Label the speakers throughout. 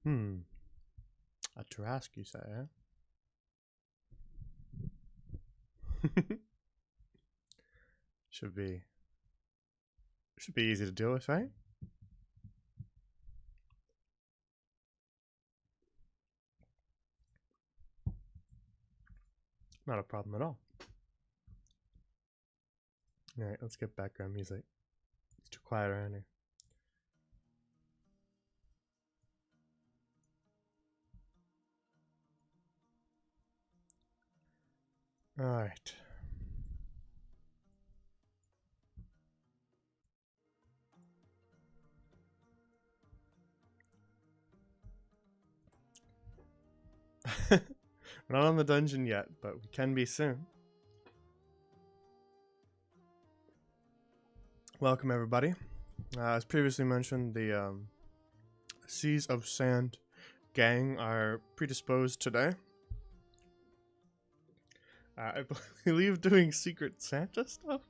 Speaker 1: Hmm. A Tarrasque, you say, eh? should be should be easy to deal with, right? Not a problem at all. All right, let's get background music. It's too quiet around here. All right. We're not on the dungeon yet, but we can be soon. Welcome, everybody. As previously mentioned, the Seas of Sand gang are predisposed today. I believe doing Secret Santa stuff.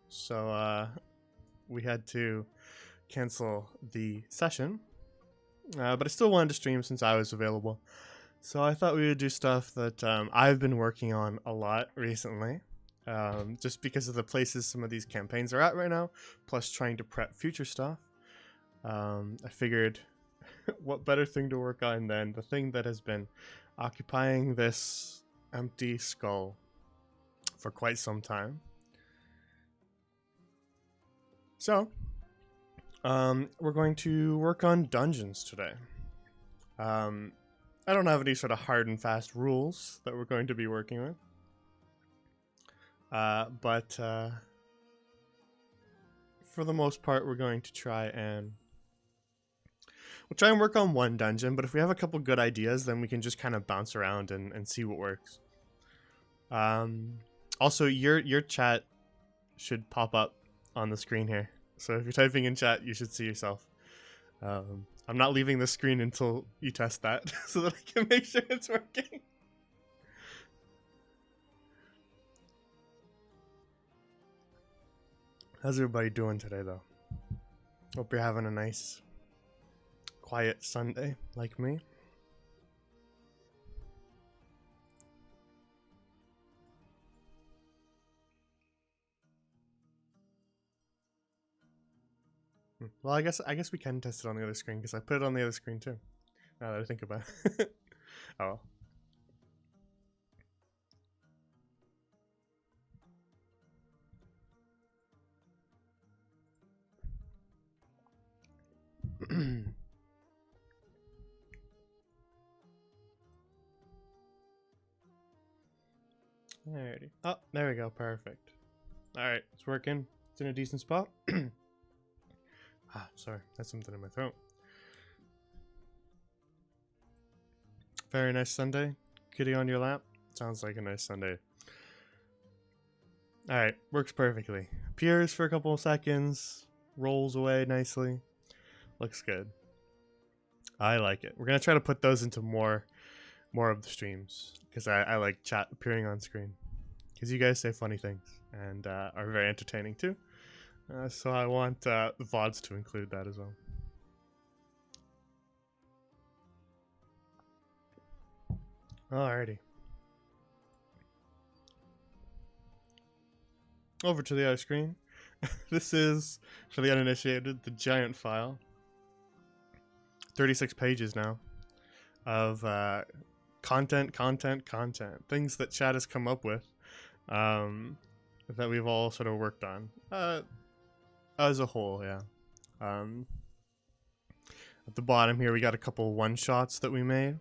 Speaker 1: So we had to cancel the session, but I still wanted to stream since I was available. So I thought we would do stuff that I've been working on a lot recently, just because of the places some of these campaigns are at right now, plus trying to prep future stuff. I figured what better thing to work on than the thing that has been occupying this empty skull for quite some time. So, we're going to work on dungeons today. I don't have any sort of hard and fast rules that we're going to be working with. But for the most part, we're going to try and work on one dungeon. But if we have a couple good ideas, then we can just kind of bounce around and see what works. Also, your chat should pop up on the screen here. So if you're typing in chat, you should see yourself. I'm not leaving the screen until you test that, so that I can make sure it's working. How's everybody doing today, though? Hope you're having a nice, quiet Sunday, like me. Well, I guess we can test it on the other screen, because I put it on the other screen too. Now that I think about it. Oh. Alrighty. Oh, there we go. Perfect. Alright, it's working. It's in a decent spot. Sorry. That's something in my throat. Very nice Sunday. Kitty on your lap. Sounds like a nice Sunday. Alright, works perfectly. Appears for a couple of seconds. Rolls away nicely. Looks good. I like it. We're going to try to put those into more of the streams, because I like chat appearing on screen, because you guys say funny things and are very entertaining too, so I want the VODs to include that as well. Alrighty, over to the other screen. This is, for the uninitiated, the giant file. 36 pages now of content, things that chat has come up with, that we've all sort of worked on, as a whole, yeah. At the bottom here, we got a couple one-shots that we made.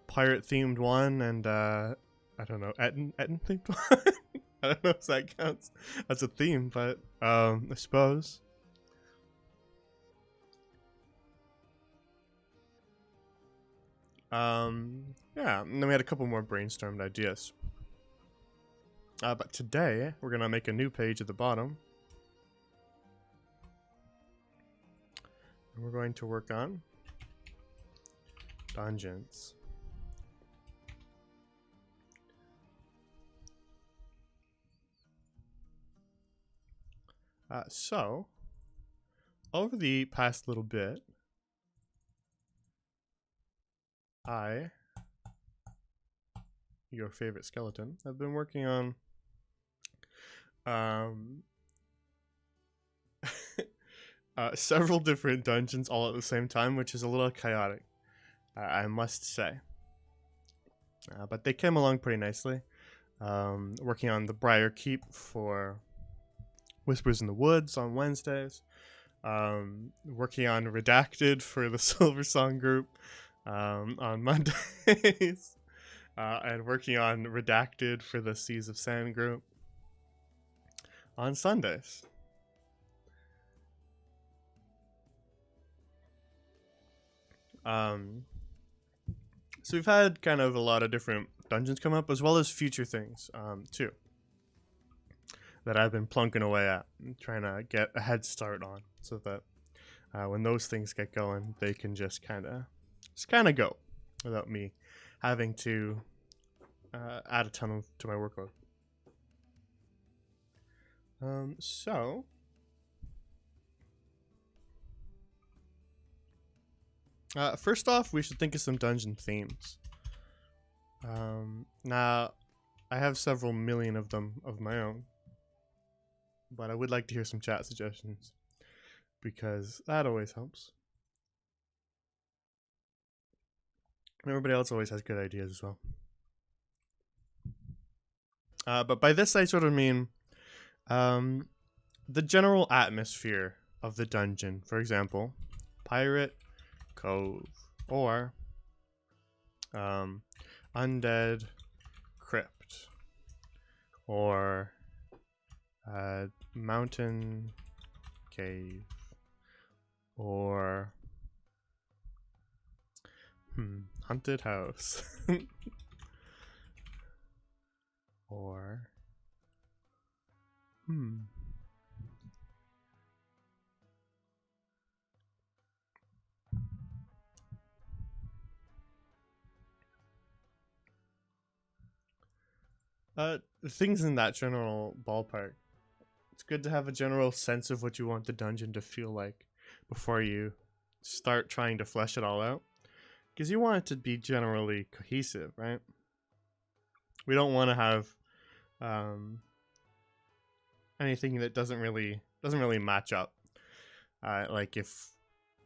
Speaker 1: Pirate-themed one, and, I don't know, Etten-themed one? I don't know if that counts as a theme, but, I suppose. Yeah, and then we had a couple more brainstormed ideas. But today, we're gonna make a new page at the bottom. And we're going to work on dungeons. So, over the past little bit, your favorite skeleton, have been working on several different dungeons all at the same time, which is a little chaotic, I must say. But they came along pretty nicely. Working on the Briar Keep for Whispers in the Woods on Wednesdays. Working on Redacted for the Silver Song group on Mondays. And working on Redacted for the Seas of Sand group on Sundays. So we've had kind of a lot of different dungeons come up, as well as future things, too, that I've been plunking away at, trying to get a head start on, so that when those things get going, they can just kind of go, without me having to add a ton to my workload. So first off, we should think of some dungeon themes. Now, I have several million of them of my own, but I would like to hear some chat suggestions, because that always helps. And everybody else always has good ideas as well. But by this, I sort of mean the general atmosphere of the dungeon. For example, Pirate Cove, or Undead Crypt, or Mountain Cave, or Haunted House, or things in that general ballpark. It's good to have a general sense of what you want the dungeon to feel like before you start trying to flesh it all out, because you want it to be generally cohesive, right? We don't want to have anything that doesn't really match up. Like if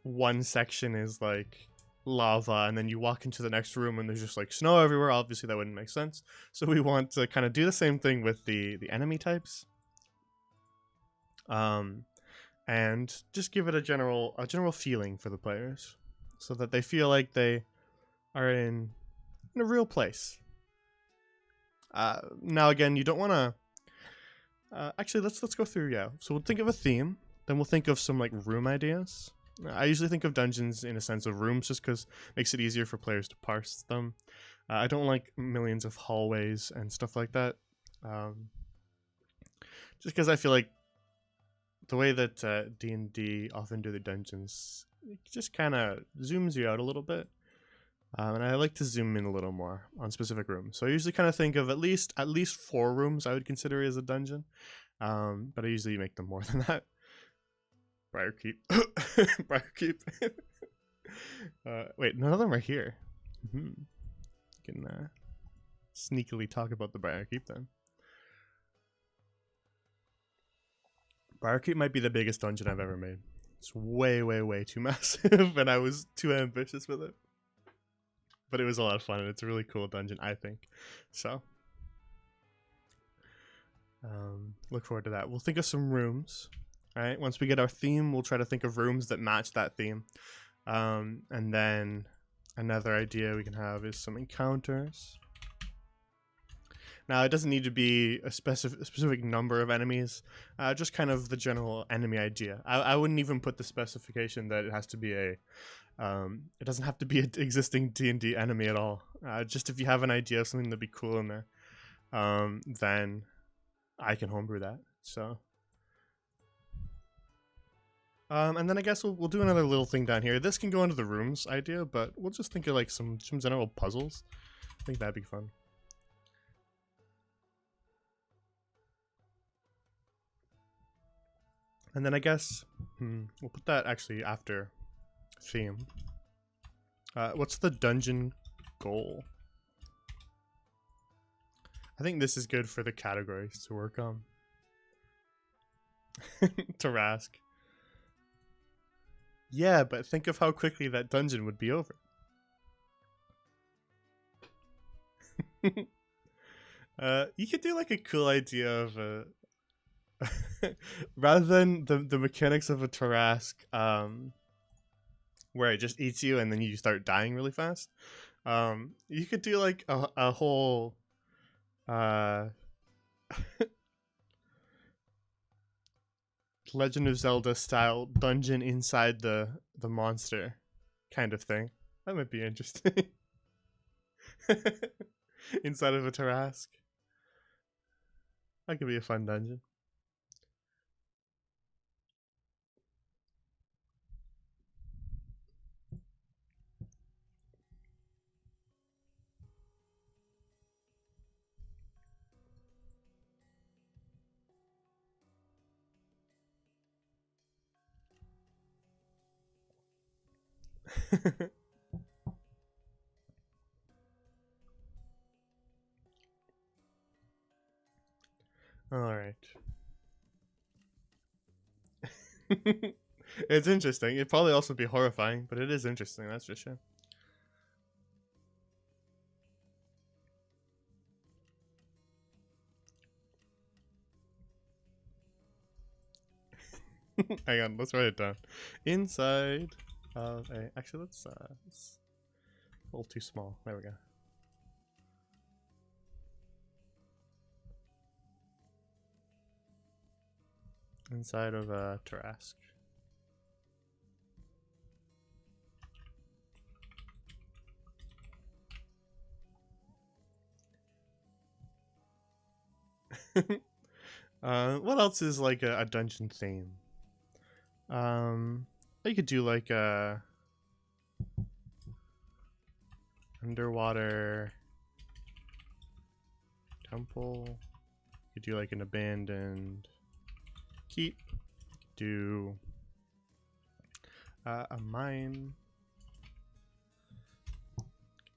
Speaker 1: one section is like lava and then you walk into the next room and there's just like snow everywhere, obviously that wouldn't make sense. So we want to kind of do the same thing with the enemy types, and just give it a general feeling for the players, so that they feel like they are in a real place. Now again, you don't want to actually let's go through. So we'll think of a theme, then we'll think of some like room ideas. I usually think of dungeons in a sense of rooms, just because it makes it easier for players to parse them. I don't like millions of hallways and stuff like that, just because I feel like the way that D&D often do the dungeons, it just kind of zooms you out a little bit, and I like to zoom in a little more on specific rooms. So I usually kind of think of at least 4 rooms I would consider as a dungeon, but I usually make them more than that. Briar Keep. Briar Keep. Wait, none of them are here. You can sneakily talk about the Briar Keep then. Briar Keep might be the biggest dungeon I've ever made. It's way, way, way too massive, and I was too ambitious with it. But it was a lot of fun, and it's a really cool dungeon, I think. So, look forward to that. We'll think of some rooms. All right, once we get our theme, we'll try to think of rooms that match that theme. And then another idea we can have is some encounters. Now, it doesn't need to be a specific number of enemies, just kind of the general enemy idea. I wouldn't even put the specification that it has to be it doesn't have to be an existing D&D enemy at all. Just if you have an idea of something that'd be cool in there, then I can homebrew that. So, and then I guess we'll do another little thing down here. This can go into the rooms idea, but we'll just think of like some general puzzles. I think that'd be fun. And then I guess we'll put that actually after theme. What's the dungeon goal? I think this is good for the categories to work on. Tarask. Yeah, but think of how quickly that dungeon would be over. You could do like a cool idea of a rather than the mechanics of a Tarask, where it just eats you and then you start dying really fast. You could do like a whole Legend of Zelda style dungeon inside the monster kind of thing. That might be interesting. Inside of a Tarask. That could be a fun dungeon. All right. It's interesting. It'd probably also be horrifying, but it is interesting, that's for sure. Hang on, let's write it down. Inside of a... Actually, it's a little too small. There we go. Inside of a Tarask. What else is like a dungeon theme? You could do like a underwater temple. You could do like an abandoned keep. Do a mine.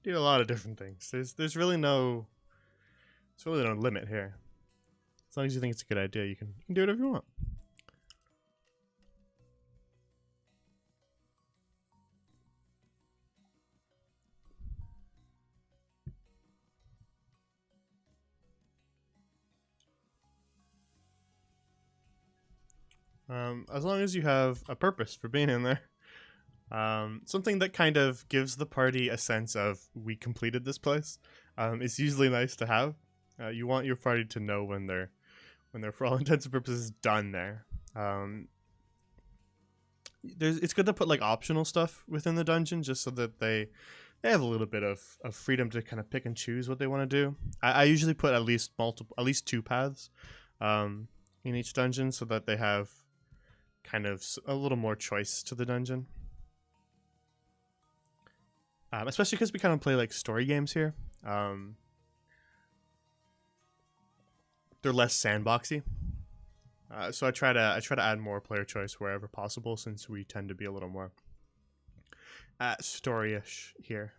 Speaker 1: Do a lot of different things. There's really no limit here. As long as you think it's a good idea, you can do whatever you want. As long as you have a purpose for being in there. Something that kind of gives the party a sense of, we completed this place. It's usually nice to have. You want your party to know when they're for all intents and purposes done there. It's good to put like optional stuff within the dungeon just so that they have a little bit of freedom to kind of pick and choose what they want to do. I usually put at least 2 paths in each dungeon so that they have kind of a little more choice to the dungeon. Especially because we kind of play like story games here. They're less sandboxy. So I try to add more player choice wherever possible, since we tend to be a little more story-ish here.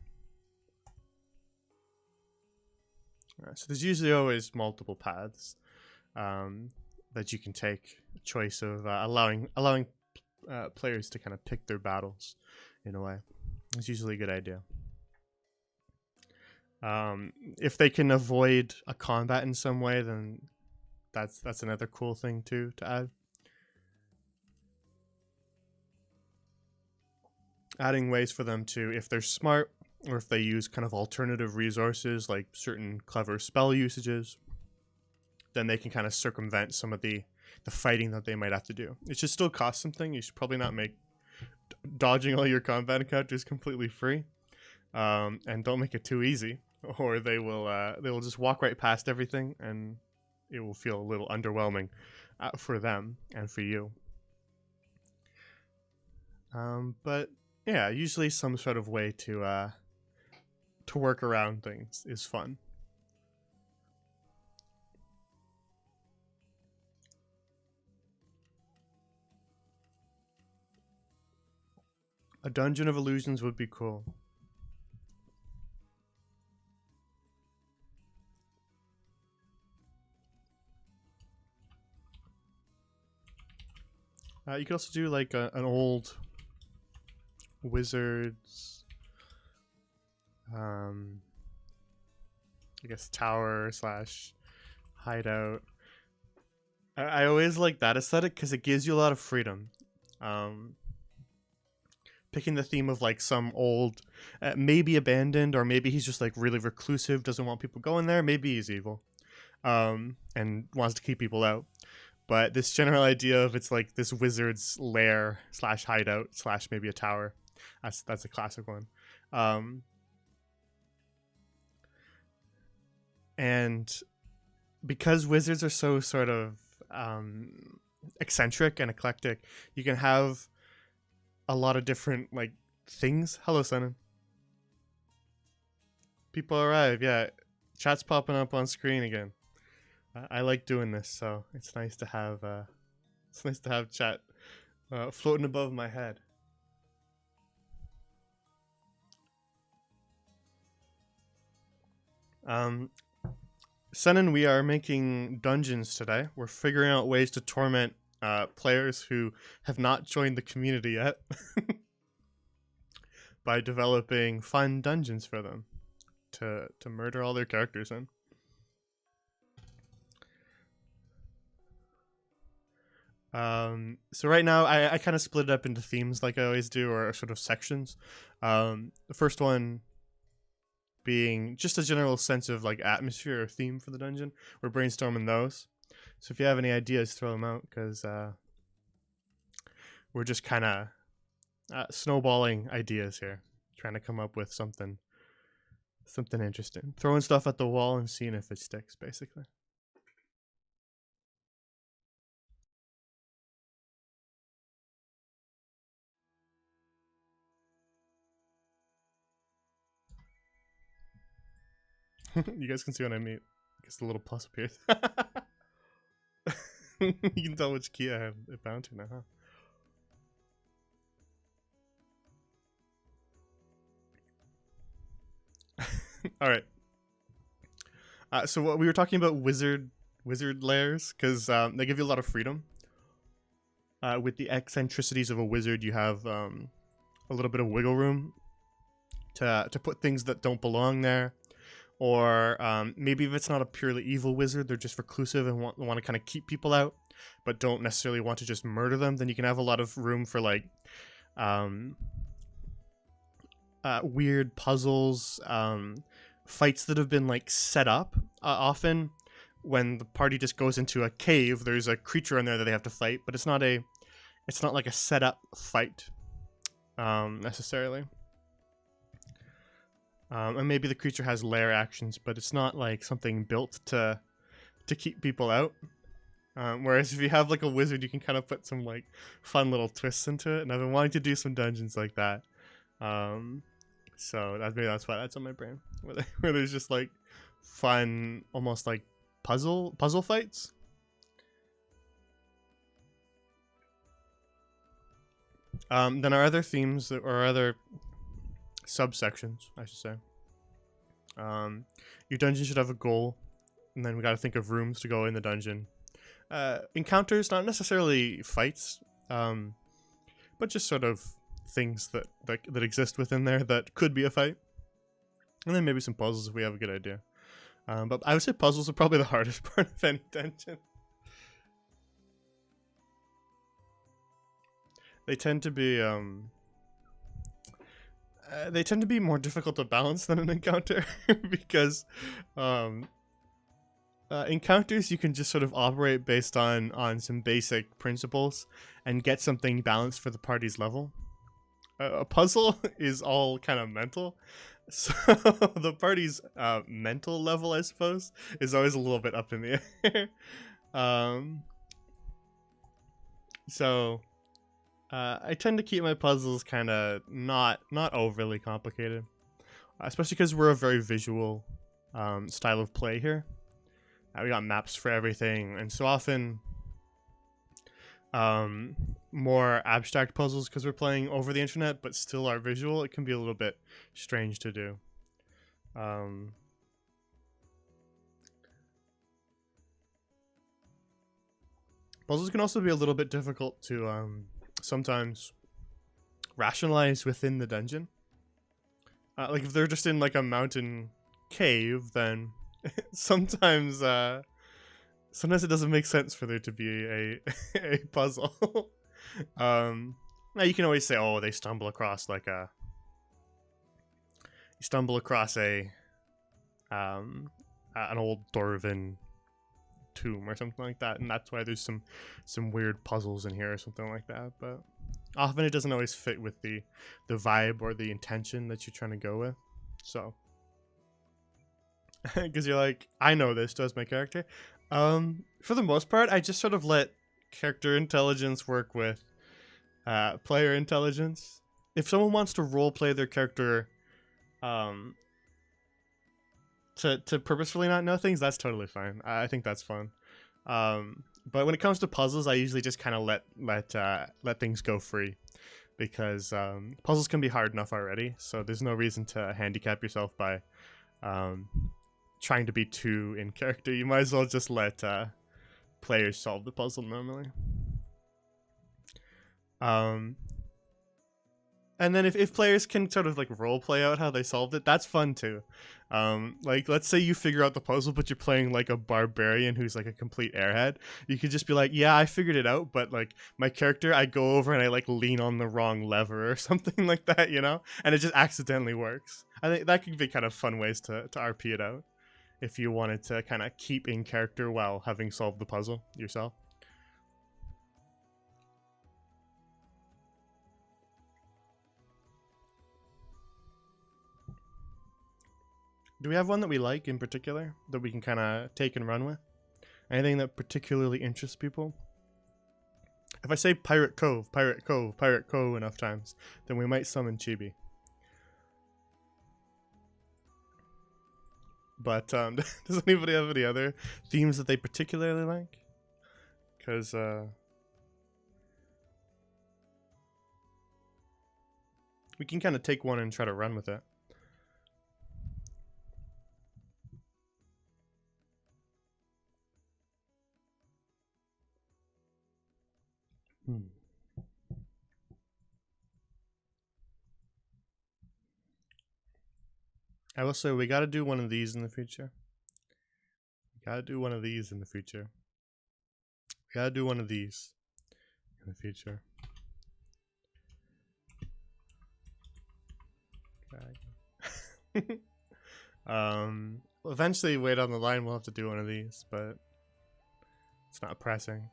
Speaker 1: So there's usually always multiple paths that you can take. A choice of allowing players to kind of pick their battles in a way. It's usually a good idea. If they can avoid a combat in some way, then that's another cool thing too to add. Adding ways for them to, if they're smart, or if they use kind of alternative resources like certain clever spell usages, then they can kind of circumvent some of the fighting that they might have to do. It should still cost something. You should probably not make dodging all your combat encounters completely free, and don't make it too easy, or they will just walk right past everything, and it will feel a little underwhelming for them and for you. But yeah, usually some sort of way to work around things is fun. A dungeon of illusions would be cool. You could also do like an old wizard's, I guess, tower slash hideout. I always like that aesthetic because it gives you a lot of freedom. Picking the theme of like some old, maybe abandoned, or maybe he's just like really reclusive, doesn't want people going there. Maybe he's evil, and wants to keep people out. But this general idea of it's like this wizard's lair slash hideout slash maybe a tower. That's a classic one. And because wizards are so sort of eccentric and eclectic, you can have a lot of different like things. Hello, Senan. People arrive. Yeah, chat's popping up on screen again. I like doing this, so it's nice to have chat floating above my head. Senan, we are making dungeons today. We're figuring out ways to torment players who have not joined the community yet by developing fun dungeons for them to murder all their characters in. So right now I kind of split it up into themes like I always do, or sort of sections. The first one being just a general sense of like atmosphere or theme for the dungeon. We're brainstorming those. So if you have any ideas, throw them out, because we're just kind of snowballing ideas here, trying to come up with something interesting. Throwing stuff at the wall and seeing if it sticks, basically. You guys can see what I mean. Because the little plus appears. You can tell which key I have it bound to now, huh? Alright. So what we were talking about wizard lairs, because they give you a lot of freedom. With the eccentricities of a wizard, you have a little bit of wiggle room to put things that don't belong there. Or maybe if it's not a purely evil wizard, they're just reclusive and want to kind of keep people out, but don't necessarily want to just murder them, then you can have a lot of room for like weird puzzles, fights that have been like set up. Often when the party just goes into a cave, there's a creature in there that they have to fight, but it's not like a set up fight necessarily. And maybe the creature has lair actions, but it's not like something built to keep people out. Whereas if you have like a wizard, you can kind of put some like fun little twists into it. And I've been wanting to do some dungeons like that. So maybe that's why that's on my brain, where there's just like fun, almost like puzzle fights. Then our other themes, or other subsections, I should say. Your dungeon should have a goal, and then we got to think of rooms to go in the dungeon. Encounters, not necessarily fights, but just sort of things that exist within there that could be a fight. And then maybe some puzzles if we have a good idea. But I would say puzzles are probably the hardest part of any dungeon. They tend to be more difficult to balance than an encounter because encounters you can just sort of operate based on some basic principles and get something balanced for the party's level. A puzzle is all kind of mental, so the party's mental level, I suppose, is always a little bit up in the air. So I tend to keep my puzzles kind of not overly complicated, especially because we're a very visual style of play here. We got maps for everything, and so often more abstract puzzles because we're playing over the internet, but still are visual, it can be a little bit strange to do. Puzzles can also be a little bit difficult to sometimes rationalize within the dungeon. Like if they're just in like a mountain cave, then sometimes sometimes it doesn't make sense for there to be a puzzle. Now you can always say, oh, they stumble across like a an old dwarven tomb or something like that, and that's why there's some weird puzzles in here or something like that. But often it doesn't always fit with the vibe or the intention that you're trying to go with. So because you're like, I know this does my character. For the most part, I just sort of let character intelligence work with player intelligence. If someone wants to role play their character to purposefully not know things, that's totally fine. I think that's fun. But when it comes to puzzles, I usually just kind of let things go free, because puzzles can be hard enough already. So there's no reason to handicap yourself by trying to be too in character. You might as well just let players solve the puzzle normally. And then if players can sort of like role play out how they solved it, that's fun too. Like let's say you figure out the puzzle, but you're playing like a barbarian who's like a complete airhead. You could just be like, yeah, I figured it out, but like my character, I go over and I like lean on the wrong lever or something like that, you know? And it just accidentally works. I think that could be kind of fun ways to RP it out if you wanted to kind of keep in character while having solved the puzzle yourself. Do we have one that we like in particular that we can kind of take and run with? Anything that particularly interests people? If I say Pirate Cove, Pirate Cove, Pirate Cove enough times, then we might summon Chibi. But does anybody have any other themes that they particularly like? Because we can kind of take one and try to run with it. I will say we got to do one of these in the future. We got to do one of these in the future. We got to do one of these in the future. Okay. Eventually, way down the line, we'll have to do one of these, but it's not pressing.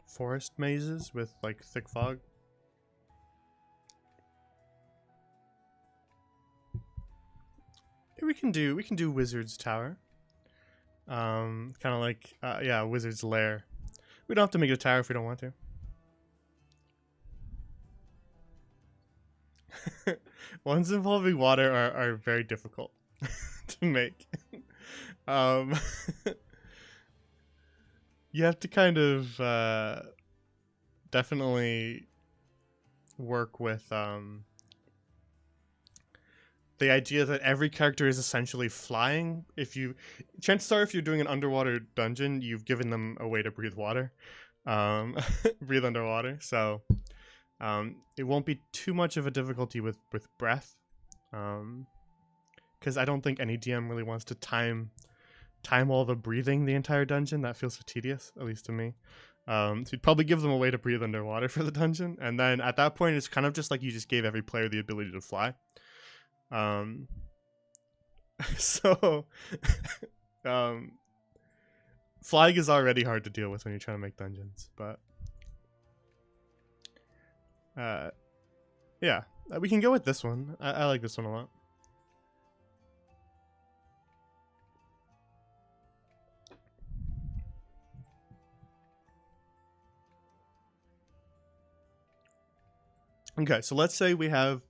Speaker 1: Forest mazes with like thick fog. We can do Wizard's Tower. Kind of like yeah, Wizard's Lair. We don't have to make it a tower if we don't want to. Ones involving water are very difficult to make. You have to kind of definitely work with the idea that every character is essentially flying. Chances are, if you're doing an underwater dungeon, you've given them a way to breathe water, breathe underwater. So it won't be too much of a difficulty with breath, because I don't think any DM really wants to time all the breathing the entire dungeon. That feels so tedious, at least to me. So you'd probably give them a way to breathe underwater for the dungeon, and then at that point it's kind of just like you just gave every player the ability to fly. So flying is already hard to deal with when you're trying to make dungeons, but yeah, we can go with this one. I like this one a lot. Okay, so let's say we have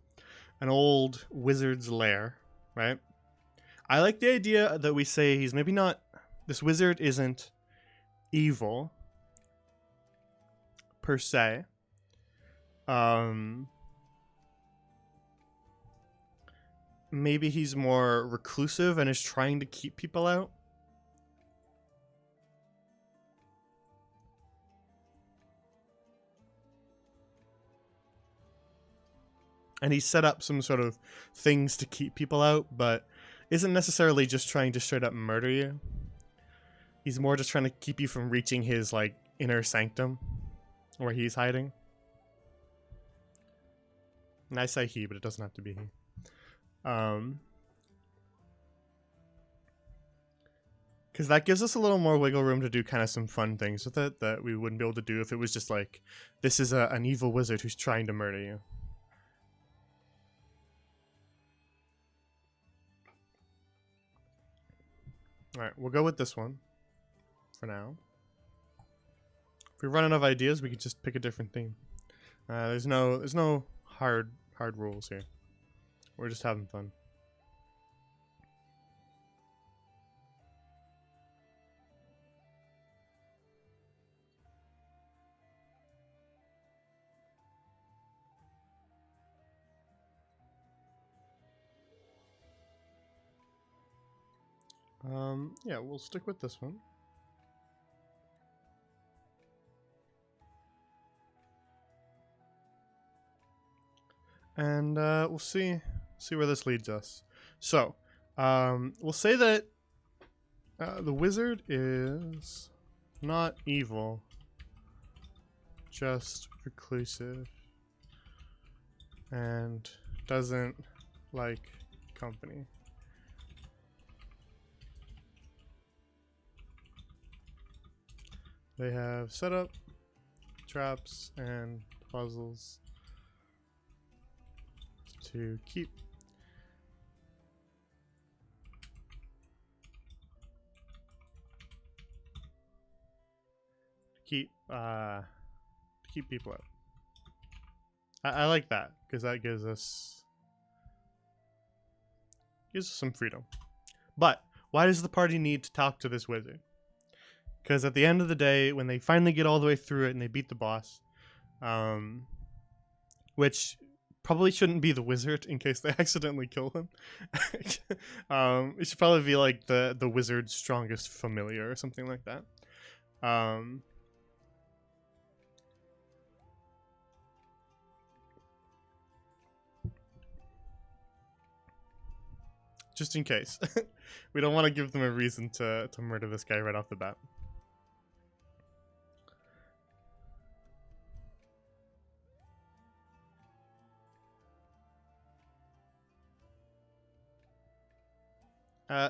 Speaker 1: an old wizard's lair, right? I like the idea that we say he's maybe not. This wizard isn't evil per se. Um, maybe he's more reclusive and is trying to keep people out. And he's set up some sort of things to keep people out, but isn't necessarily just trying to straight up murder you. He's more just trying to keep you from reaching his like inner sanctum where he's hiding. And I say he, but it doesn't have to be he. Because that gives us a little more wiggle room to do kind of some fun things with it that we wouldn't be able to do if it was just like, this is an evil wizard who's trying to murder you. Alright, we'll go with this one for now. If we run out of ideas, we could just pick a different theme. There's no hard rules here. We're just having fun. Yeah, we'll stick with this one. And we'll see where this leads us. So, we'll say that the wizard is not evil, just reclusive, and doesn't like company. They have set up traps and puzzles to keep people out. I like that because that gives us some freedom. But why does the party need to talk to this wizard? Because at the end of the day, when they finally get all the way through it and they beat the boss, which probably shouldn't be the wizard in case they accidentally kill him. It should probably be like the wizard's strongest familiar or something like that. Just in case. We don't want to give them a reason to murder this guy right off the bat.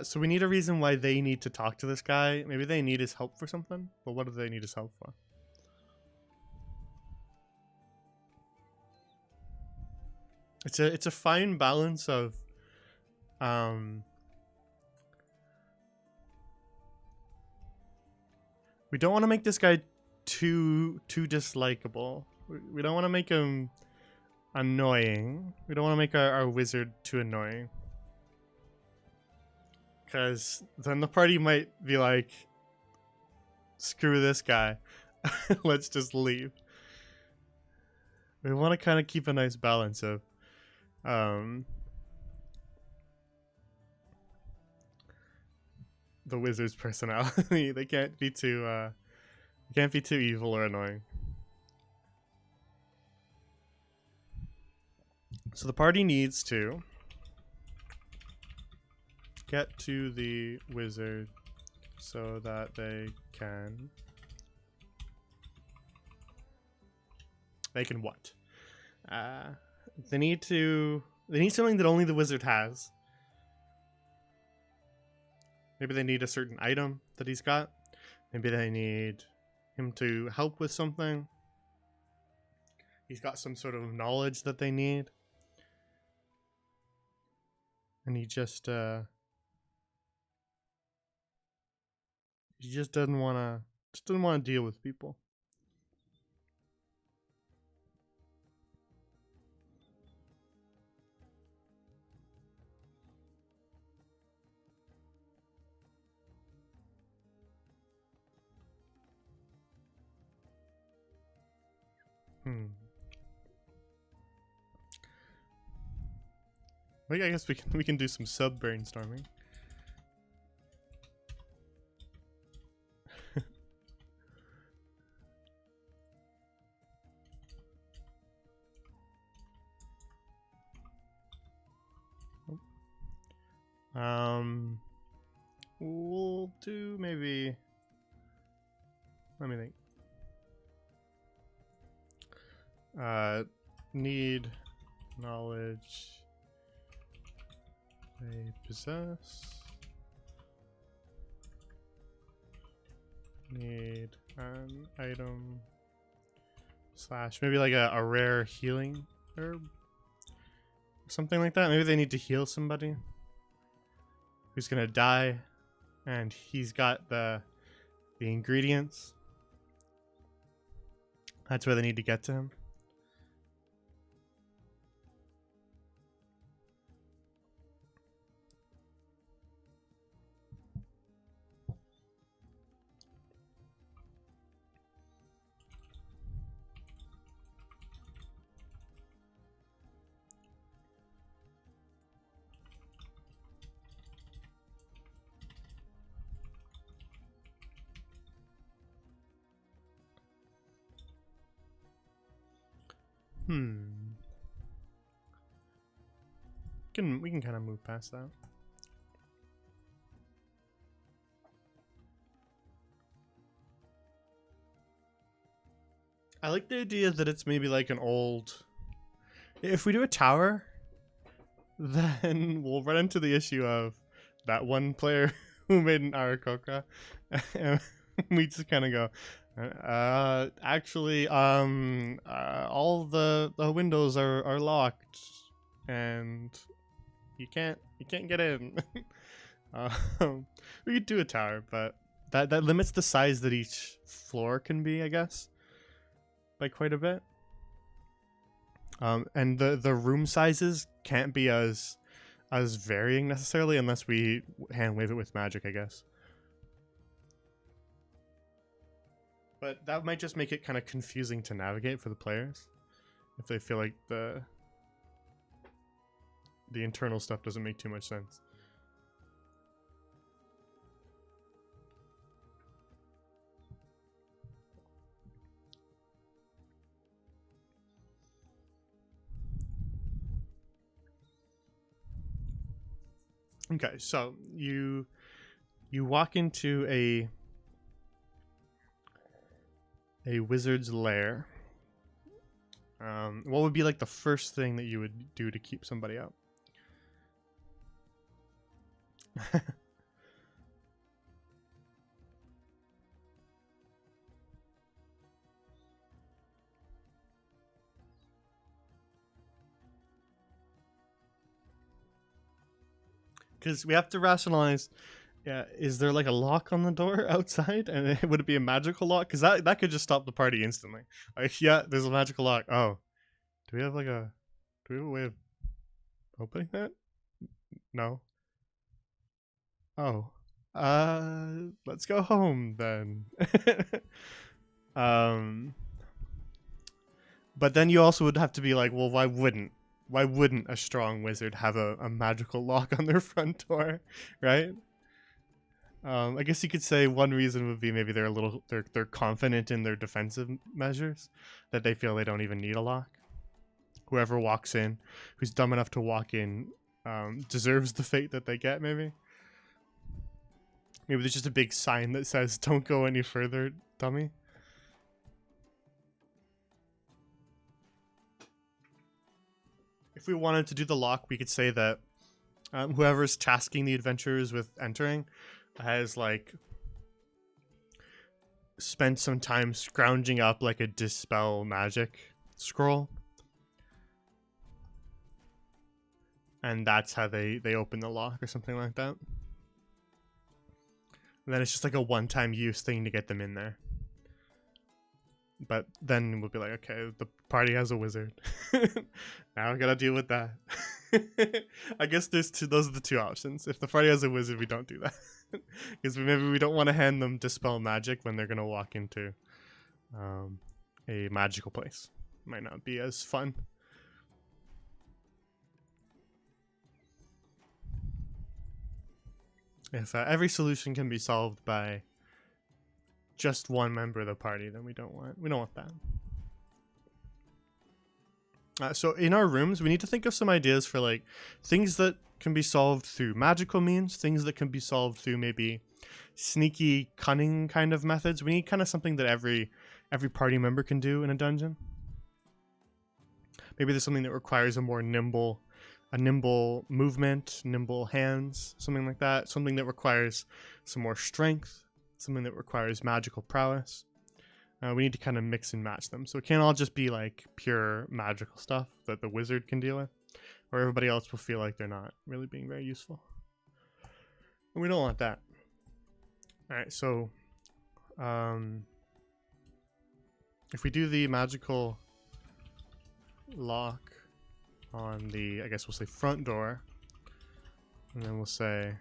Speaker 1: So we need a reason why they need to talk to this guy. Maybe they need his help for something. But what do they need his help for? It's a fine balance of we don't want to make this guy too dislikable. We don't want to make him annoying. We don't want to make our wizard too annoying. Because then the party might be like, screw this guy. Let's just leave. We want to kind of keep a nice balance of the wizard's personality. They can't be too evil or annoying. So the party needs to get to the wizard so that they can what? They need something that only the wizard has. Maybe they need a certain item that he's got. Maybe they need him to help with something. He's got some sort of knowledge that they need. And he just doesn't want to deal with people. Well, I guess we can do some sub brainstorming. We'll do maybe. Let me think. Need knowledge they possess. Need an item / maybe like a rare healing herb. Something like that. Maybe they need to heal somebody who's gonna die, and he's got the ingredients. That's where they need to get to him. We can kind of move past that. I like the idea that it's maybe like an old. If we do a tower, then we'll run into the issue of that one player who made an Arakokra, and we just kind of go, actually, all the windows are locked, and you can't get in. We could do a tower, but that limits the size that each floor can be, I guess, by quite a bit. And the room sizes can't be as varying necessarily unless we hand wave it with magic, I guess. But that might just make it kind of confusing to navigate for the players if they feel like the internal stuff doesn't make too much sense. Okay, so you walk into a wizard's lair. What would be like the first thing that you would do to keep somebody out? Because we have to rationalize. Yeah, is there like a lock on the door outside, and would it be a magical lock? Because that could just stop the party instantly. Like, yeah, there's a magical lock. Oh, do we have a way of opening that? No. Oh, let's go home then. But then you also would have to be like, well, why wouldn't a strong wizard have a magical lock on their front door, right? I guess you could say one reason would be maybe they're confident in their defensive measures, that they feel they don't even need a lock. Whoever walks in, who's dumb enough to walk in, deserves the fate that they get. Maybe there's just a big sign that says "Don't go any further, dummy." If we wanted to do the lock, we could say that whoever's tasking the adventurers with entering has like spent some time scrounging up like a dispel magic scroll, and that's how they open the lock or something like that. And then it's just like a one-time use thing to get them in there. But then we'll be like, okay, the party has a wizard. Now we gotta deal with that. I guess those are the two options. If the party has a wizard, we don't do that. Because maybe we don't want to hand them dispel magic when they're gonna walk into a magical place. might not be as fun. If every solution can be solved by just one member of the party, then we don't want that. So in our rooms, we need to think of some ideas for like things that can be solved through magical means, things that can be solved through maybe sneaky, cunning kind of methods. We need kind of something that every party member can do in a dungeon. Maybe there's something that requires a more nimble movement, nimble hands, something like that. Something that requires some more strength, something that requires magical prowess. We need to kind of mix and match them. So it can't all just be like pure magical stuff that the wizard can deal with, or everybody else will feel like they're not really being very useful. And we don't want that. All right, so if we do the magical lock on the, I guess we'll say front door, and then we'll say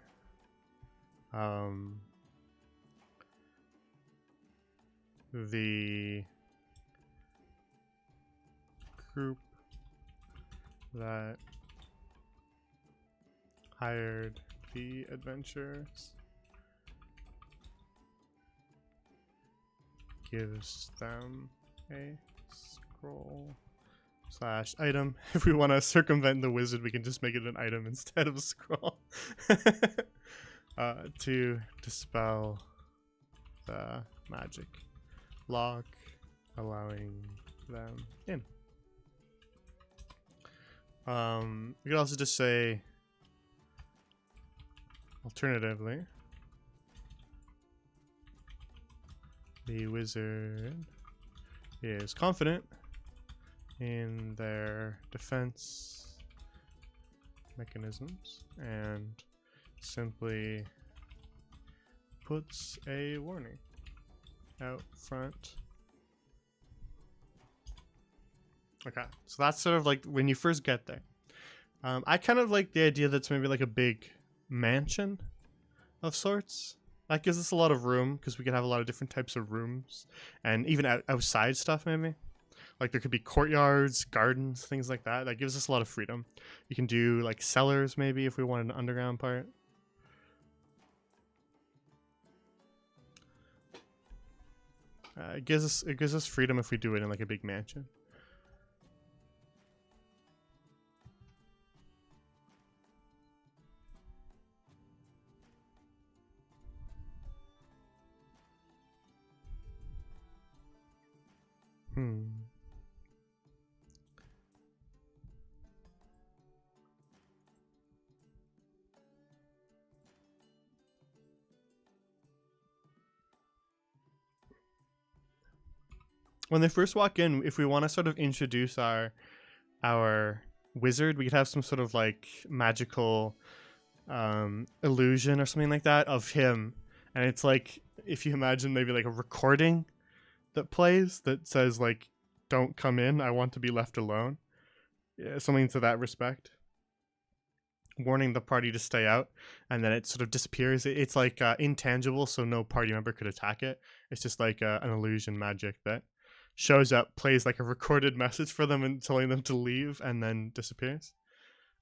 Speaker 1: the group that hired the adventurers gives them a scroll / item. If we want to circumvent the wizard, we can just make it an item instead of a scroll. To dispel the magic lock, allowing them in. We could also just say, alternatively, the wizard is confident in their defense mechanisms and simply puts a warning out front. Okay, so that's sort of like when you first get there. I kind of like the idea that's maybe like a big mansion of sorts. That gives us a lot of room because we could have a lot of different types of rooms and even outside stuff maybe. Like there could be courtyards, gardens, things like that. That gives us a lot of freedom. You can do like cellars maybe if we want an underground part. It gives us freedom if we do it in like a big mansion. When they first walk in, if we want to sort of introduce our wizard, we could have some sort of like magical illusion or something like that of him, and it's like, if you imagine maybe like a recording that plays that says like, "Don't come in, I want to be left alone," yeah, something to that respect, warning the party to stay out, and then it sort of disappears. It's like intangible, so no party member could attack it. It's just like an illusion magic that shows up, plays like a recorded message for them and telling them to leave, and then disappears.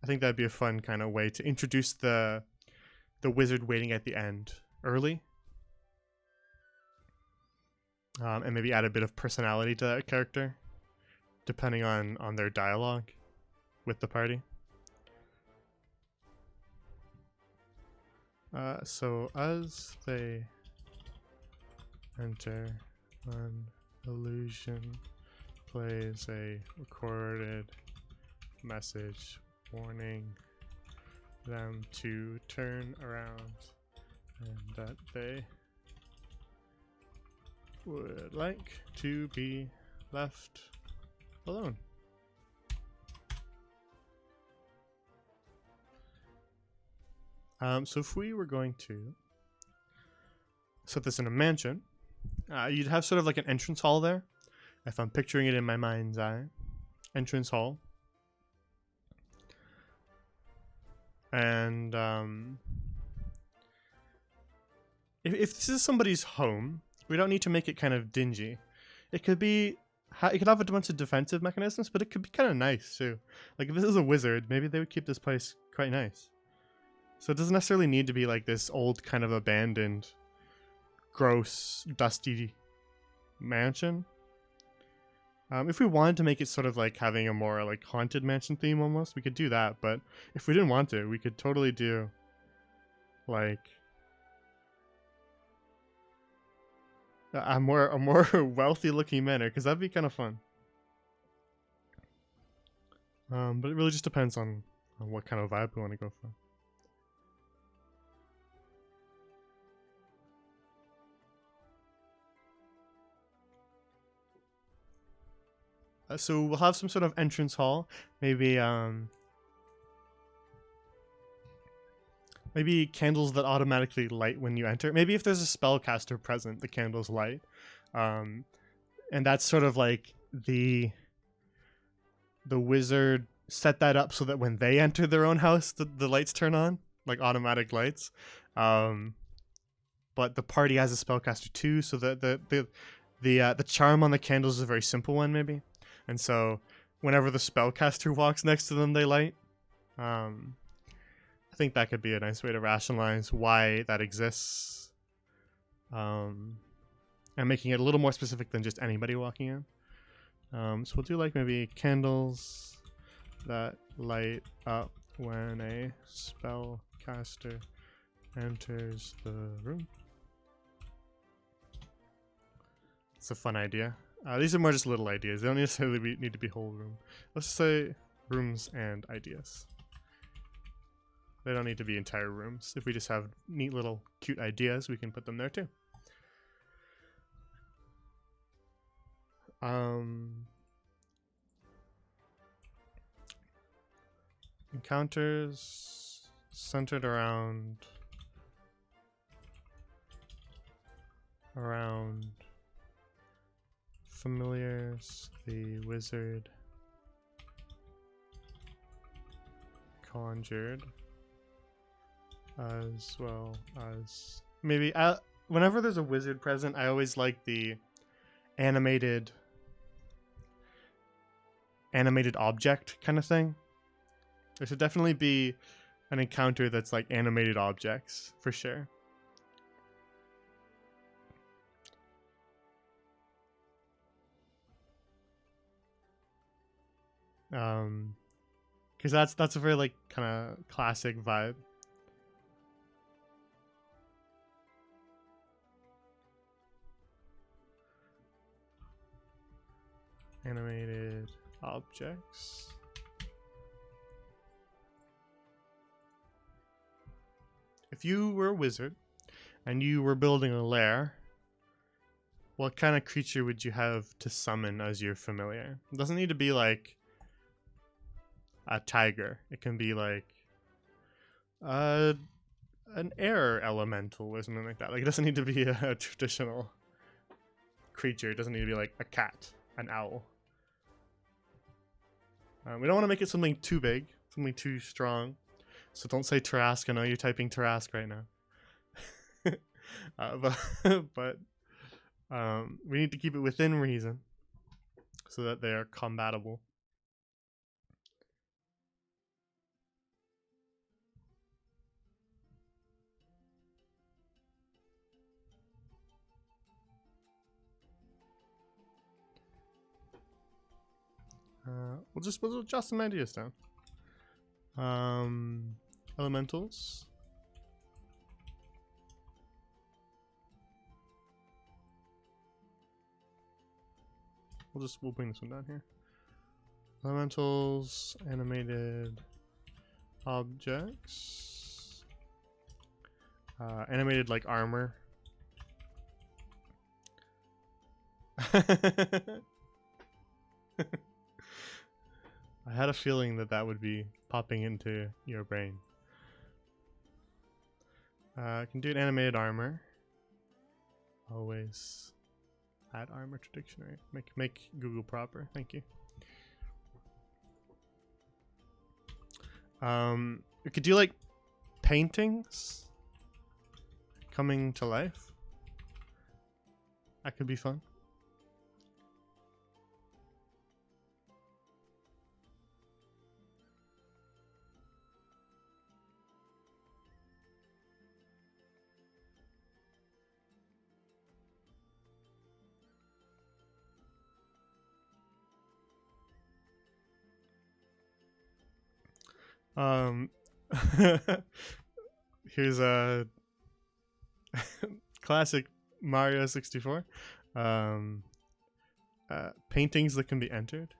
Speaker 1: I think that'd be a fun kind of way to introduce the wizard waiting at the end early, and maybe add a bit of personality to that character depending on their dialogue with the party. So as they enter, an illusion plays a recorded message warning them to turn around and that they would like to be left alone. So if we were going to set this in a mansion, you'd have sort of like an entrance hall there. If I'm picturing it in my mind's eye, entrance hall. And if this is somebody's home, we don't need to make it kind of dingy. It could be it could have a bunch of defensive mechanisms, but it could be kind of nice too. Like if this is a wizard, maybe they would keep this place quite nice. So it doesn't necessarily need to be like this old kind of abandoned, gross, dusty mansion. If we wanted to make it sort of like having a more like haunted mansion theme almost, we could do that. But if we didn't want to, we could totally do like a more wealthy looking manor, because that'd be kind of fun. But it really just depends on what kind of vibe we want to go for. So we'll have some sort of entrance hall, maybe maybe candles that automatically light when you enter. Maybe if there's a spellcaster present, the candles light, and that's sort of like the wizard set that up so that when they enter their own house, the lights turn on, like automatic lights. But the party has a spellcaster too, so that the charm on the candles is a very simple one, maybe. And so whenever the spellcaster walks next to them, they light. I think that could be a nice way to rationalize why that exists. And making it a little more specific than just anybody walking in. So we'll do like maybe candles that light up when a spellcaster enters the room. It's a fun idea. These are more just little ideas. They don't necessarily need to be whole room. Let's just say rooms and ideas. They don't need to be entire rooms. If we just have neat little cute ideas, we can put them there too. Encounters centered around familiars, the wizard conjured, as well as maybe whenever there's a wizard present, I always like the animated object kind of thing. There should definitely be an encounter that's like animated objects for sure. Because that's a very like kind of classic vibe. Animated objects. If you were a wizard and you were building a lair, what kind of creature would you have to summon as your familiar? It doesn't need to be like a tiger. It can be like an air elemental or something like that. Like it doesn't need to be a traditional creature. It doesn't need to be like a cat, an owl. We don't want to make it something too big, something too strong. So don't say Tarask. I know you're typing Tarask right now. But we need to keep it within reason so that they are compatible. We'll jot some ideas down. Elementals. We'll bring this one down here. Elementals, animated objects, animated like armor. I had a feeling that would be popping into your brain. I can do an animated armor. Always add armor to dictionary. Make Google proper. Thank you. We could do like paintings coming to life. That could be fun. Um, here's a classic Mario 64. Um, paintings that can be entered.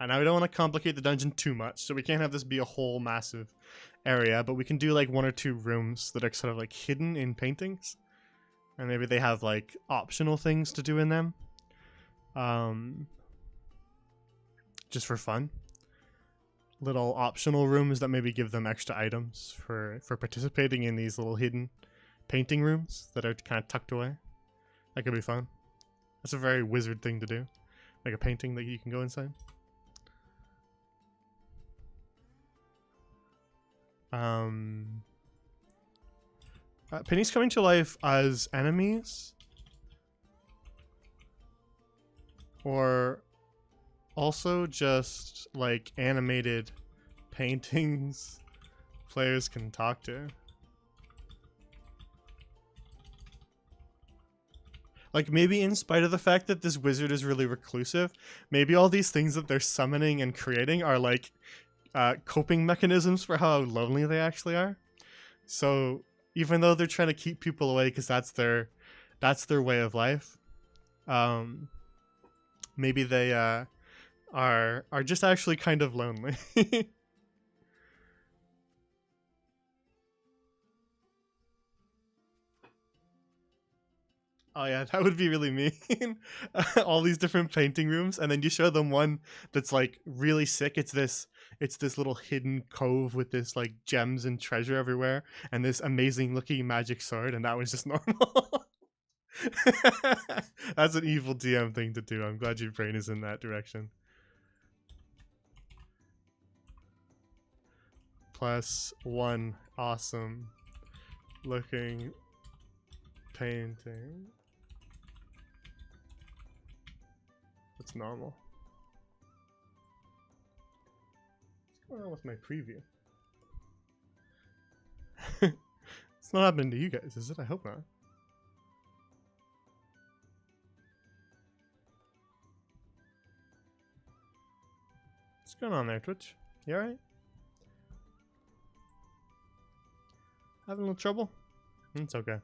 Speaker 1: And now we don't want to complicate the dungeon too much, so we can't have this be a whole massive area, but we can do like 1 or 2 rooms that are sort of like hidden in paintings. And maybe they have like optional things to do in them. Just for fun. Little optional rooms that maybe give them extra items for participating in these little hidden painting rooms that are kind of tucked away. That could be fun. That's a very wizard thing to do. Like a painting that you can go inside. Pennies coming to life as enemies, or also just like animated paintings players can talk to. Like maybe in spite of the fact that this wizard is really reclusive, maybe all these things that they're summoning and creating are like coping mechanisms for how lonely they actually are. So even though they're trying to keep people away because that's their way of life, maybe they are just actually kind of lonely. Oh yeah, that would be really mean. All these different painting rooms, and then you show them one that's like really sick. It's this little hidden cove with this like gems and treasure everywhere, and this amazing looking magic sword, and that was just normal. That's an evil DM thing to do. I'm glad your brain is in that direction. +1 awesome looking painting. That's normal. What's going on with my preview? It's not happening to you guys, is it? I hope not. What's going on there, Twitch? You alright? Having a little trouble? It's okay.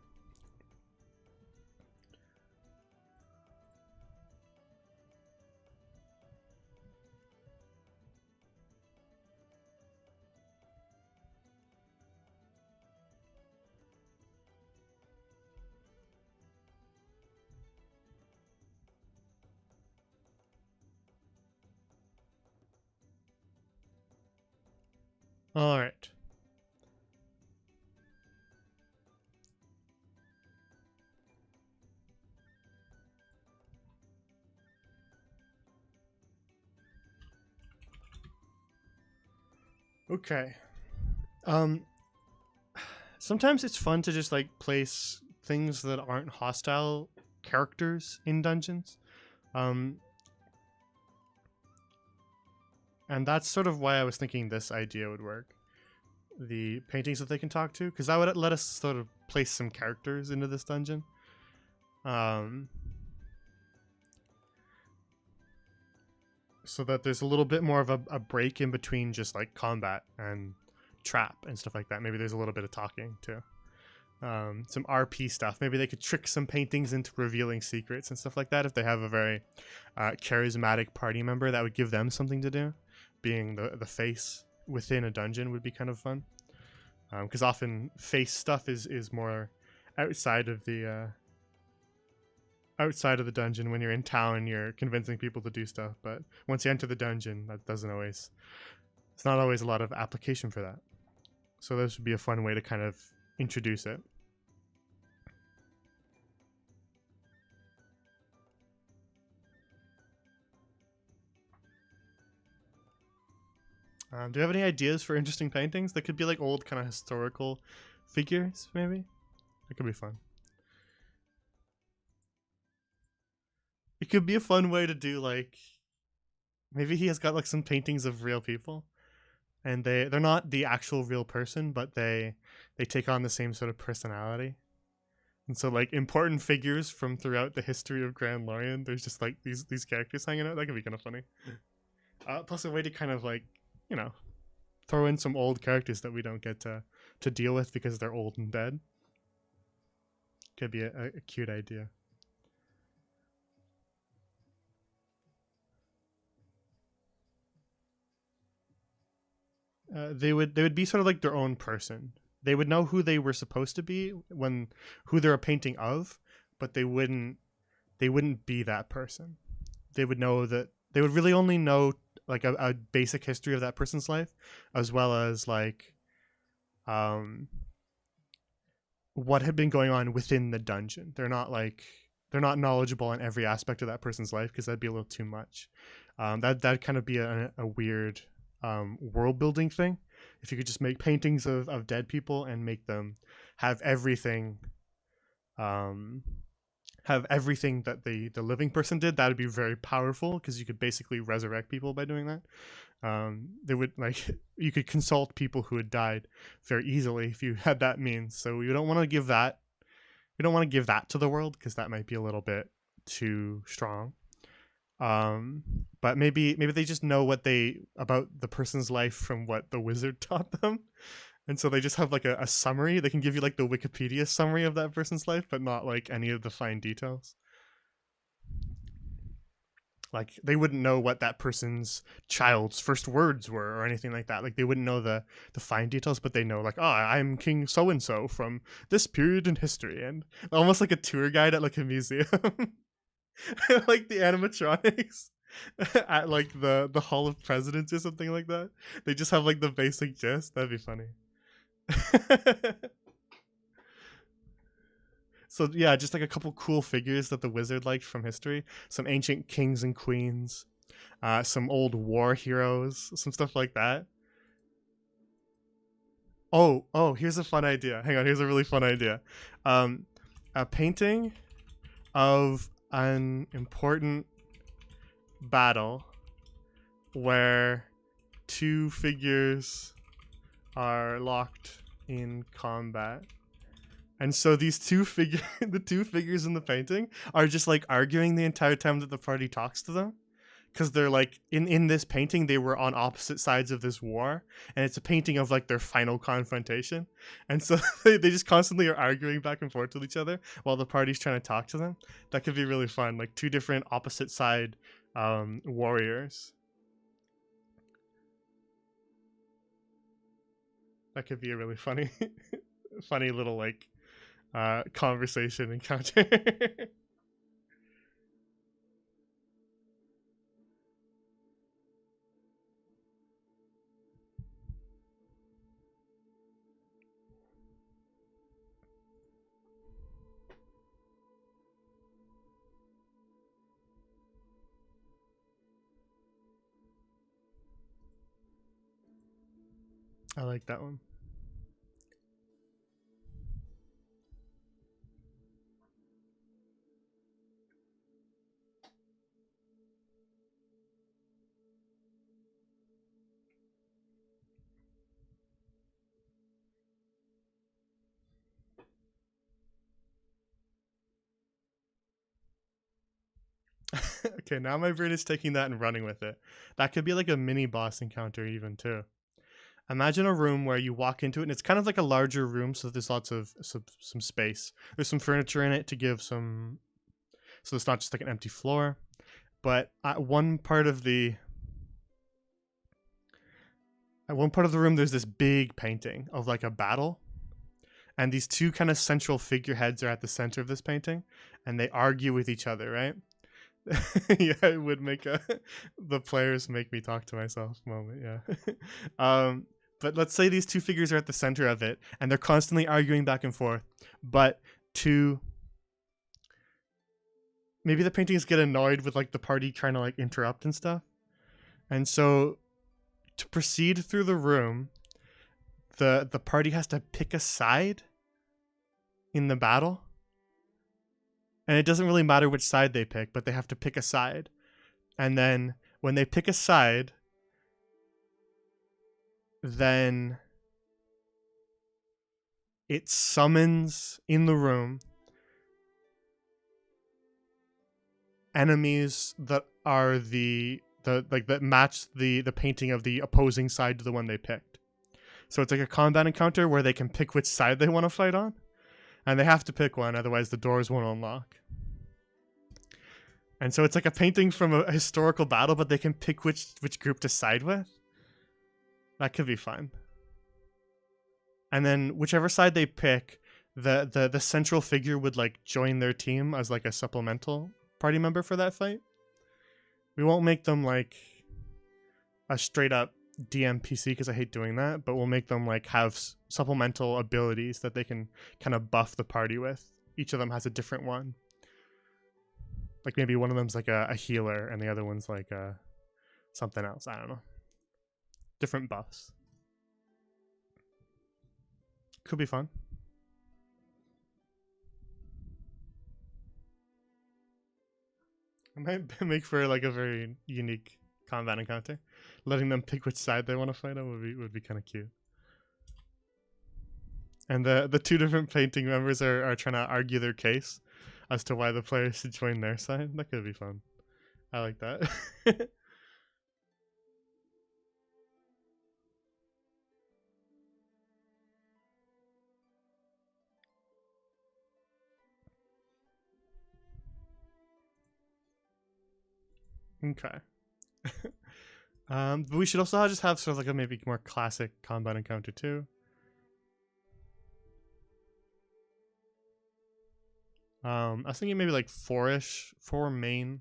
Speaker 1: Alright. Okay. Sometimes it's fun to just like place things that aren't hostile characters in dungeons. And that's sort of why I was thinking this idea would work. The paintings that they can talk to, because that would let us sort of place some characters into this dungeon. So that there's a little bit more of a break in between just like combat and trap and stuff like that. Maybe there's a little bit of talking too. Some RP stuff. Maybe they could trick some paintings into revealing secrets and stuff like that if they have a very charismatic party member. That would give them something to do. Being the face within a dungeon would be kind of fun. Because often face stuff is more outside of the dungeon. When you're in town, you're convincing people to do stuff, but once you enter the dungeon, it's not always a lot of application for that. So this would be a fun way to kind of introduce it. Do you have any ideas for interesting paintings that could be like old kind of historical figures, maybe? That could be fun. It could be a fun way to do like, maybe he has got like some paintings of real people, and they're not the actual real person, but they take on the same sort of personality. And so like important figures from throughout the history of Grand Lorien, there's just like these characters hanging out. That could be kind of funny. Plus a way to kind of like, you know, throw in some old characters that we don't get to deal with because they're old and dead. Could be a cute idea. They would be sort of like their own person. They would know who they were supposed to be when who they're a painting of, but they wouldn't be that person. They would know that they would really only know like a basic history of that person's life, as well as like um what had been going on within the dungeon. They're not knowledgeable on every aspect of that person's life because that'd be a little too much. That'd kind of be a weird world building thing. If you could just make paintings of dead people and make them have everything, um, have everything that the living person did, that would be very powerful because you could basically resurrect people by doing that. They would like you could consult people who had died very easily if you had that means. So we don't want to give that. We don't want to give that to the world because that might be a little bit too strong. Um, but maybe they just know what they about the person's life from what the wizard taught them, and so they just have like a summary. They can give you like the Wikipedia summary of that person's life, but not like any of the fine details. Like they wouldn't know what that person's child's first words were or anything like that. Like they wouldn't know the fine details, but they know like, oh, I'm King so and so from this period in history, and almost like a tour guide at like a museum. Like the animatronics at like the Hall of Presidents or something like that. They just have like the basic gist. That'd be funny. So yeah, just like a couple cool figures that the wizard liked from history. Some ancient kings and queens, some old war heroes, some stuff like that. Oh, here's a fun idea. Hang on, here's a really fun idea. Um, a painting of an important battle where two figures are locked in combat. And so these the two figures in the painting are just like arguing the entire time that the party talks to them. Because they're like in this painting, they were on opposite sides of this war, and it's a painting of like their final confrontation, and so they just constantly are arguing back and forth with each other while the party's trying to talk to them. That could be really fun, like two different opposite side warriors. That could be a really funny, funny little like conversation encounter. I like that one. Okay, now my brain is taking that and running with it. That could be like a mini boss encounter, even too. Imagine a room where you walk into it, and it's kind of like a larger room, so there's lots of some space. There's some furniture in it to give some, so it's not just like an empty floor. But at one part of the room, there's this big painting of like a battle, and these two kind of central figureheads are at the center of this painting, and they argue with each other, right? Yeah, it would make the players make me talk to myself moment. Yeah. um, but let's say these two figures are at the center of it, and they're constantly arguing back and forth. But to maybe the paintings get annoyed with like the party trying to like interrupt and stuff, and so to proceed through the room, the party has to pick a side in the battle, and it doesn't really matter which side they pick, but they have to pick a side. And then when they pick a side, then it summons in the room enemies that are the that match the painting of the opposing side to the one they picked. So it's like a combat encounter where they can pick which side they want to fight on, and they have to pick one, otherwise the doors won't unlock. And so it's like a painting from a historical battle, but they can pick which group to side with. That could be fun. And then whichever side they pick, the central figure would like join their team as like a supplemental party member for that fight. We won't make them like a straight up DMPC because I hate doing that, but we'll make them like have supplemental abilities that they can kind of buff the party with. Each of them has a different one. Like maybe one of them's like a healer and the other one's like something else. I don't know. Different buffs. Could be fun. It might make for like a very unique combat encounter. Letting them pick which side they want to fight on would be kind of cute. And the two different painting members are trying to argue their case as to why the players should join their side. That could be fun. I like that. Okay. But we should also just have sort of like a maybe more classic combat encounter too. I was thinking maybe like four main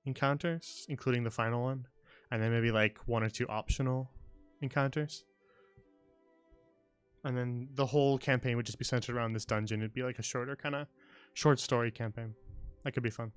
Speaker 1: encounters, including the final one, and then maybe like one or two optional encounters. And then the whole campaign would just be centered around this dungeon. It'd be like a shorter kind of short story campaign. That could be fun.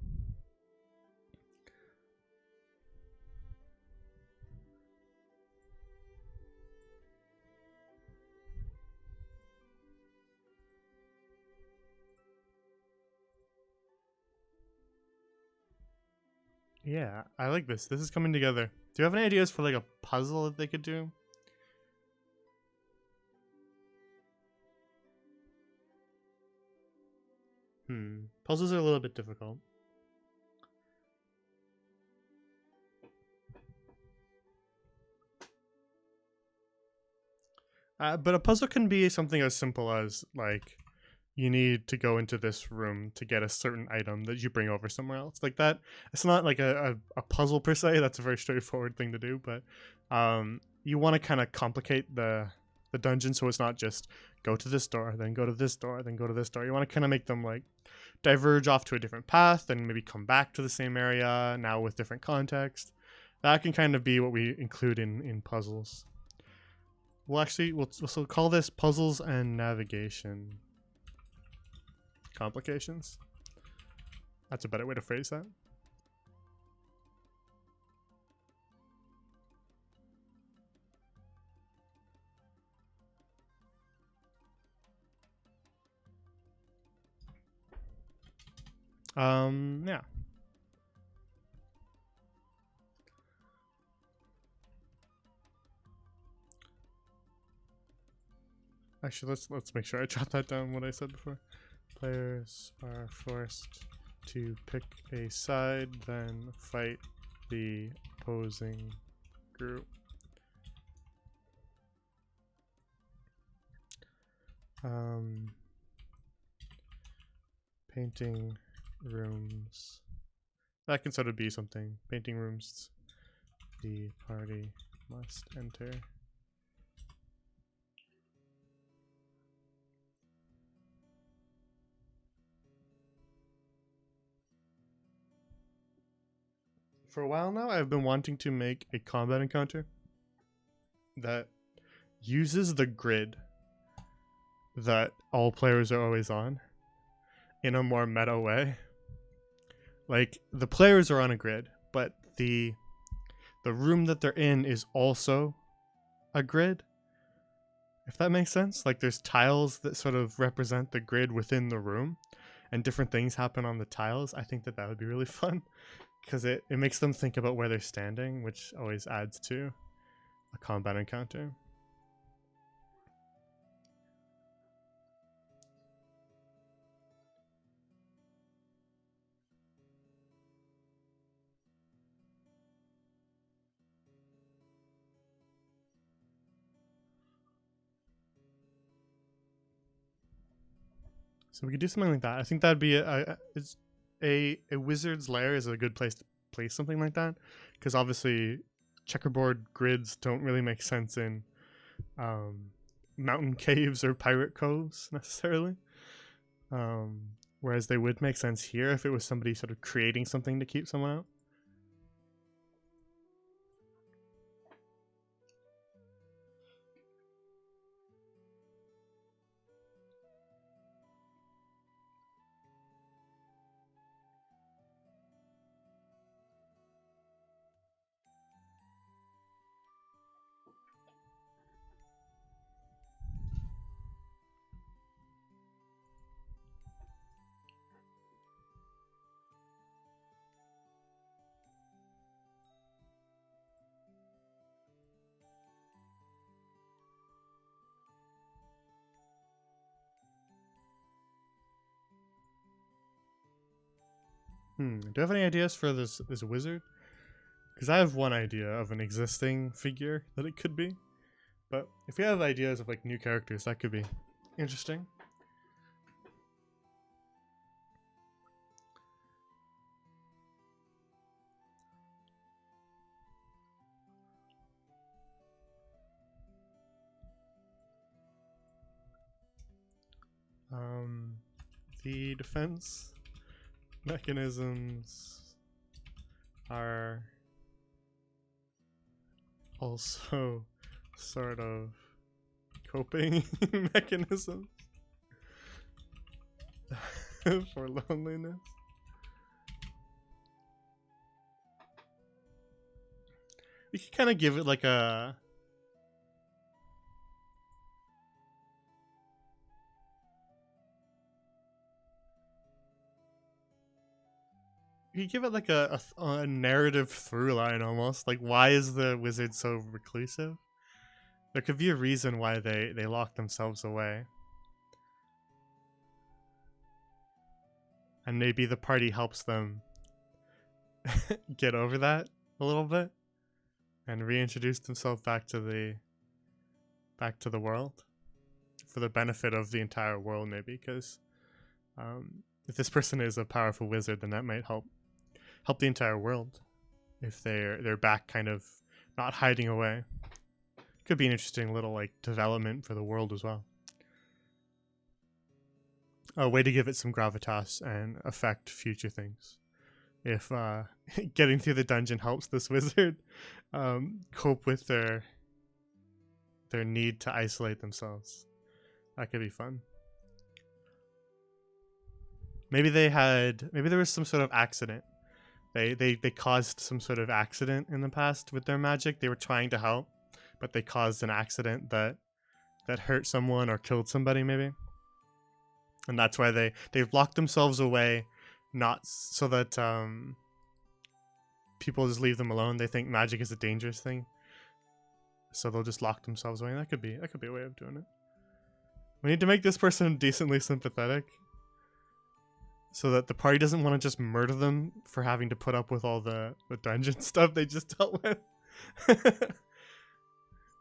Speaker 1: Yeah, I like this. This is coming together. Do you have any ideas for like a puzzle that they could do? Puzzles are a little bit difficult. But a puzzle can be something as simple as like you need to go into this room to get a certain item that you bring over somewhere else. Like that, it's not like a puzzle per se. That's a very straightforward thing to do, but you want to kind of complicate the dungeon so it's not just go to this door, then go to this door, then go to this door. You want to kind of make them like diverge off to a different path, then maybe come back to the same area, now with different context. That can kind of be what we include in puzzles. We'll call this puzzles and navigation complications. That's a better way to phrase that. Yeah. Actually, let's make sure I jot that down, what I said before. Players are forced to pick a side, then fight the opposing group. Painting rooms. That can sort of be something. Painting rooms the party must enter. For a while now, I've been wanting to make a combat encounter that uses the grid that all players are always on in a more meta way. Like, the players are on a grid, but the room that they're in is also a grid. If that makes sense. Like, there's tiles that sort of represent the grid within the room, and different things happen on the tiles. I think that would be really fun, because it makes them think about where they're standing, which always adds to a combat encounter. So we could do something like that. I think that'd be a wizard's lair is a good place to place something like that, because obviously checkerboard grids don't really make sense in mountain caves or pirate coves necessarily. Whereas they would make sense here if it was somebody sort of creating something to keep someone out. Do you have any ideas for this wizard? Because I have one idea of an existing figure that it could be, but if we have ideas of like new characters, that could be interesting. The defense mechanisms are also sort of coping mechanisms for loneliness. We could kind of give it like a you give it like a narrative through line almost. Like, why is the wizard so reclusive? There could be a reason why they lock themselves away. And maybe the party helps them get over that a little bit and reintroduce themselves back to the world for the benefit of the entire world, maybe, because if this person is a powerful wizard, then that might help the entire world if they're back, kind of not hiding away. Could be an interesting little like development for the world as well. A way to give it some gravitas and affect future things. If getting through the dungeon helps this wizard cope with their need to isolate themselves, that could be fun. Maybe there was some sort of accident. They caused some sort of accident in the past with their magic. They were trying to help, but they caused an accident that hurt someone or killed somebody, maybe. And that's why they've locked themselves away, not so that people just leave them alone. They think magic is a dangerous thing, so they'll just lock themselves away. That could be a way of doing it. We need to make this person decently sympathetic, so that the party doesn't want to just murder them for having to put up with all the dungeon stuff they just dealt with.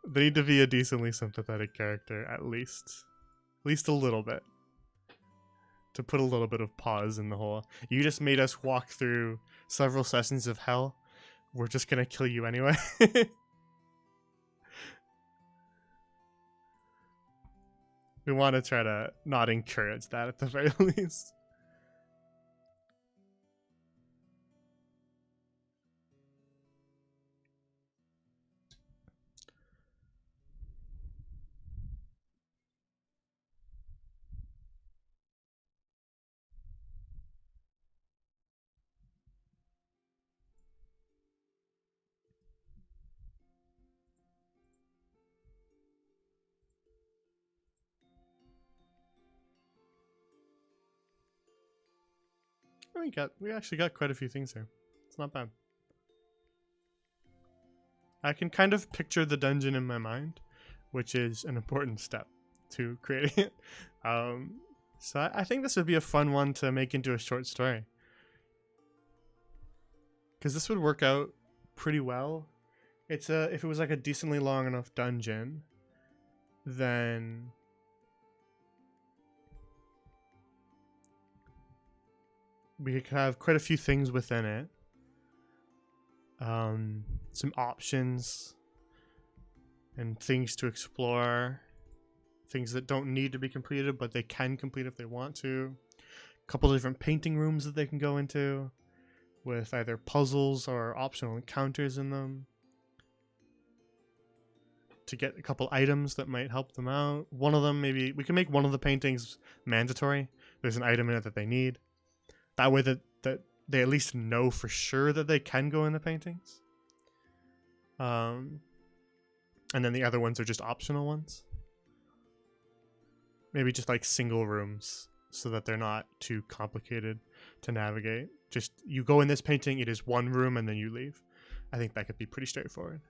Speaker 1: They need to be a decently sympathetic character, at least a little bit, to put a little bit of pause in the whole, you just made us walk through several sessions of hell, we're just gonna kill you anyway. We want to try to not encourage that at the very least. We actually got quite a few things here. It's not bad. I can kind of picture the dungeon in my mind, which is an important step to creating it. So I think this would be a fun one to make into a short story, because this would work out pretty well. If it was like a decently long enough dungeon, then we could have quite a few things within it. Some options and things to explore, things that don't need to be completed but they can complete if they want to. A couple of different painting rooms that they can go into with either puzzles or optional encounters in them to get a couple items that might help them out. One of them, maybe we can make one of the paintings mandatory. There's an item in it that they need. That way that they at least know for sure that they can go in the paintings. And then the other ones are just optional ones. Maybe just like single rooms so that they're not too complicated to navigate. Just you go in this painting, it is one room, and then you leave. I think that could be pretty straightforward.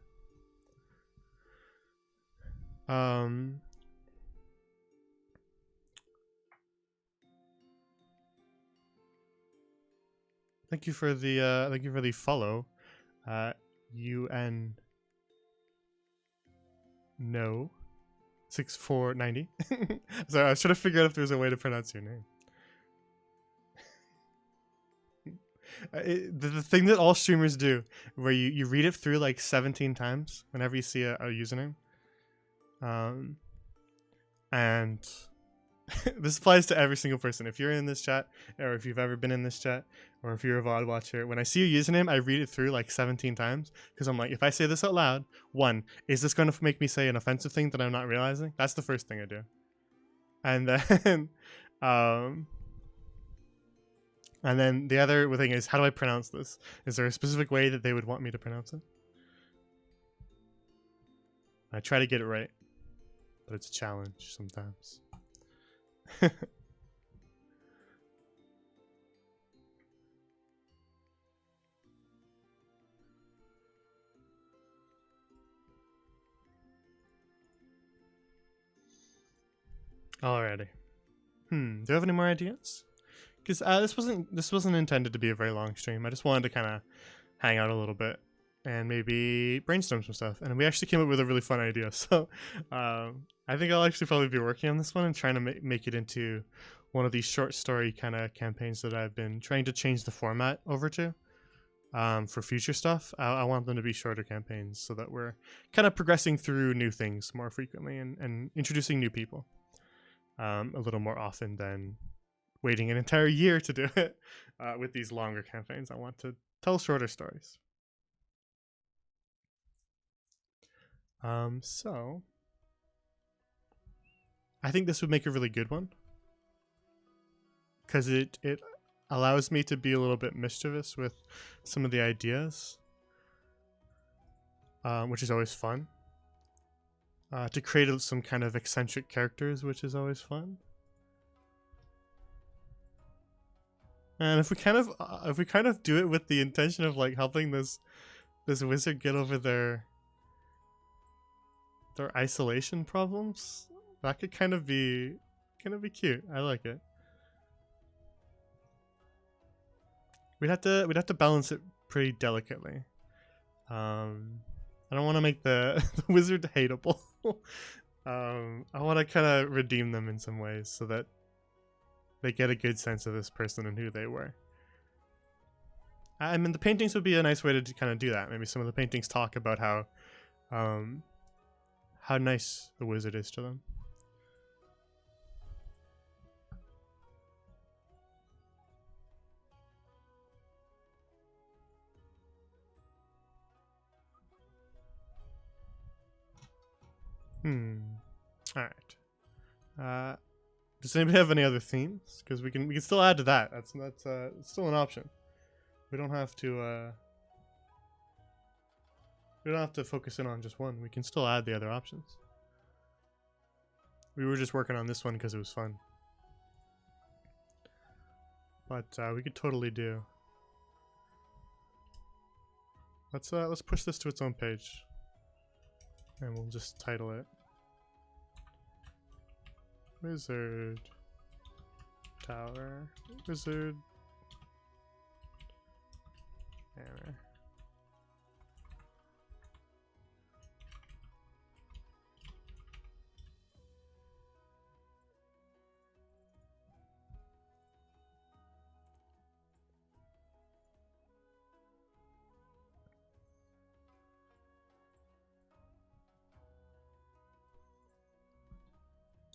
Speaker 1: Thank you for the follow. UN no 6490. So I was trying to figure out if there's a way to pronounce your name. The thing that all streamers do, where you read it through like 17 times whenever you see a username. And this applies to every single person. If you're in this chat, or if you've ever been in this chat, or if you're a VOD watcher, when I see a username, I read it through like 17 times because I'm like, if I say this out loud, one, is this going to make me say an offensive thing that I'm not realizing? That's the first thing I do. And then the other thing is, how do I pronounce this? Is there a specific way that they would want me to pronounce it? I try to get it right, but it's a challenge sometimes. Alrighty. Do you have any more ideas? Because this wasn't intended to be a very long stream. I just wanted to kind of hang out a little bit and maybe brainstorm some stuff. And we actually came up with a really fun idea. So I think I'll actually probably be working on this one and trying to make it into one of these short story kind of campaigns that I've been trying to change the format over to for future stuff. I want them to be shorter campaigns so that we're kind of progressing through new things more frequently and introducing new people a little more often than waiting an entire year to do it with these longer campaigns. I want to tell shorter stories. So I think this would make a really good one because it allows me to be a little bit mischievous with some of the ideas, which is always fun. To create some kind of eccentric characters, which is always fun. And if we kind of do it with the intention of like helping this wizard get over their isolation problems, that could kind of be cute. I like it. We'd have to balance it pretty delicately. I don't want to make the wizard hateable. I want to kind of redeem them in some ways so that they get a good sense of this person and who they were. I mean, the paintings would be a nice way to kind of do that. Maybe some of the paintings talk about how nice the wizard is to them. All right. Does anybody have any other themes? Because we can still add to that. That's still an option. We don't have to. We don't have to focus in on just one. We can still add the other options. We were just working on this one because it was fun. But we could totally do. Let's push this to its own page, and we'll just title it Wizard Tower, Wizard Manor.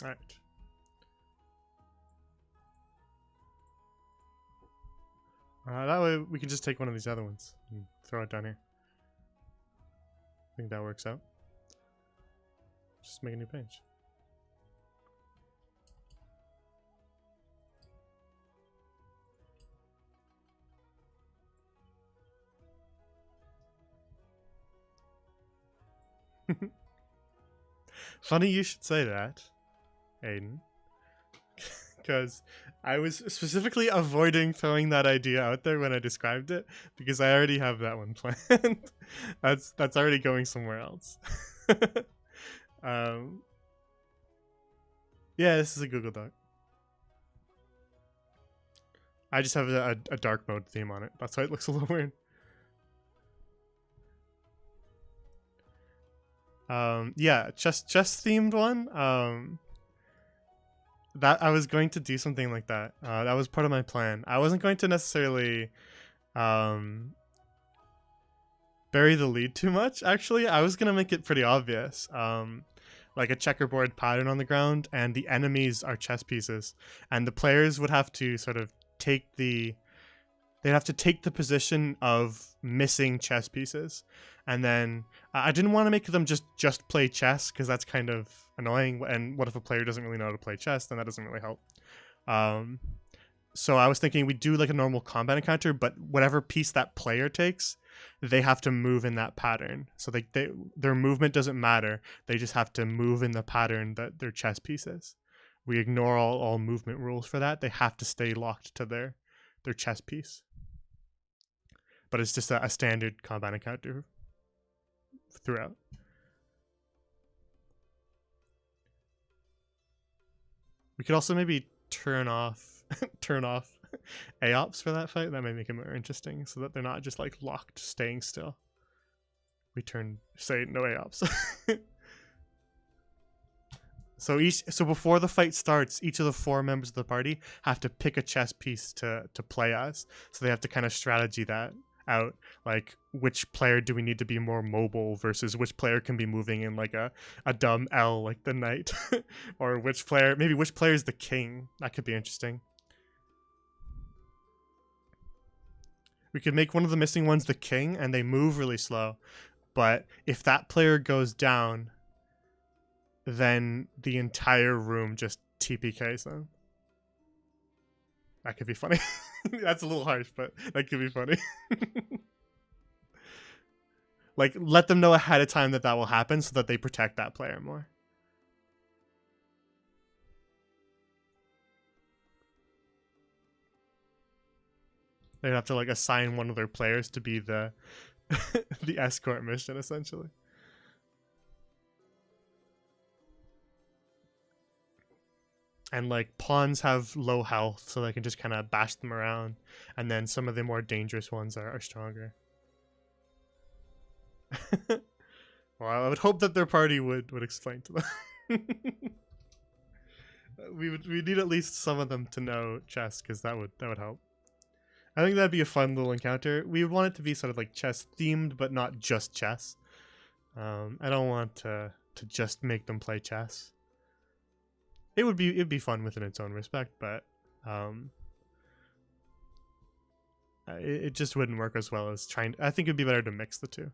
Speaker 1: All right. That way we can just take one of these other ones and throw it down here. I think that works out. Just make a new page. Funny you should say that, Aiden. Because I was specifically avoiding throwing that idea out there when I described it, because I already have that one planned. that's already going somewhere else. Yeah, this is a Google Doc. I just have a dark mode theme on it. That's why it looks a little weird. Yeah, chess themed one. That I was going to do something like that. That was part of my plan. I wasn't going to necessarily bury the lead too much. Actually, I was gonna make it pretty obvious. Like a checkerboard pattern on the ground, and the enemies are chess pieces, and the players would have to sort of take the position of missing chess pieces, and then I didn't want to make them just play chess, because that's kind of annoying. And what if a player doesn't really know how to play chess? Then that doesn't really help. So I was thinking we'd do like a normal combat encounter, but whatever piece that player takes, they have to move in that pattern. So their movement doesn't matter. They just have to move in the pattern that their chess piece is. We ignore all movement rules for that. They have to stay locked to their chess piece. But it's just a standard combat encounter throughout. We could also maybe turn off AOPs for that fight. That might make it more interesting, so that they're not just like locked, staying still. We say no AOPs. So before the fight starts, each of the 4 members of the party have to pick a chess piece to play as. So they have to kind of strategy that out, like which player do we need to be more mobile versus which player can be moving in like a dumb L like the knight, or which player is the king. That could be interesting. We could make one of the missing ones the king, and they move really slow, but if that player goes down, then the entire room just TPKs them. That could be funny. That's a little harsh, but that could be funny. Like, let them know ahead of time that will happen, so that they protect that player more. They'd have to like assign one of their players to be the the escort mission, essentially. And like pawns have low health, so they can just kind of bash them around, and then some of the more dangerous ones are stronger. Well, I would hope that their party would explain to them. we need at least some of them to know chess, because that would help. I think that'd be a fun little encounter. We would want it to be sort of like chess themed, but not just chess. I don't want to just make them play chess. It'd be fun within its own respect, but it just wouldn't work as well as trying. I think it'd be better to mix the two.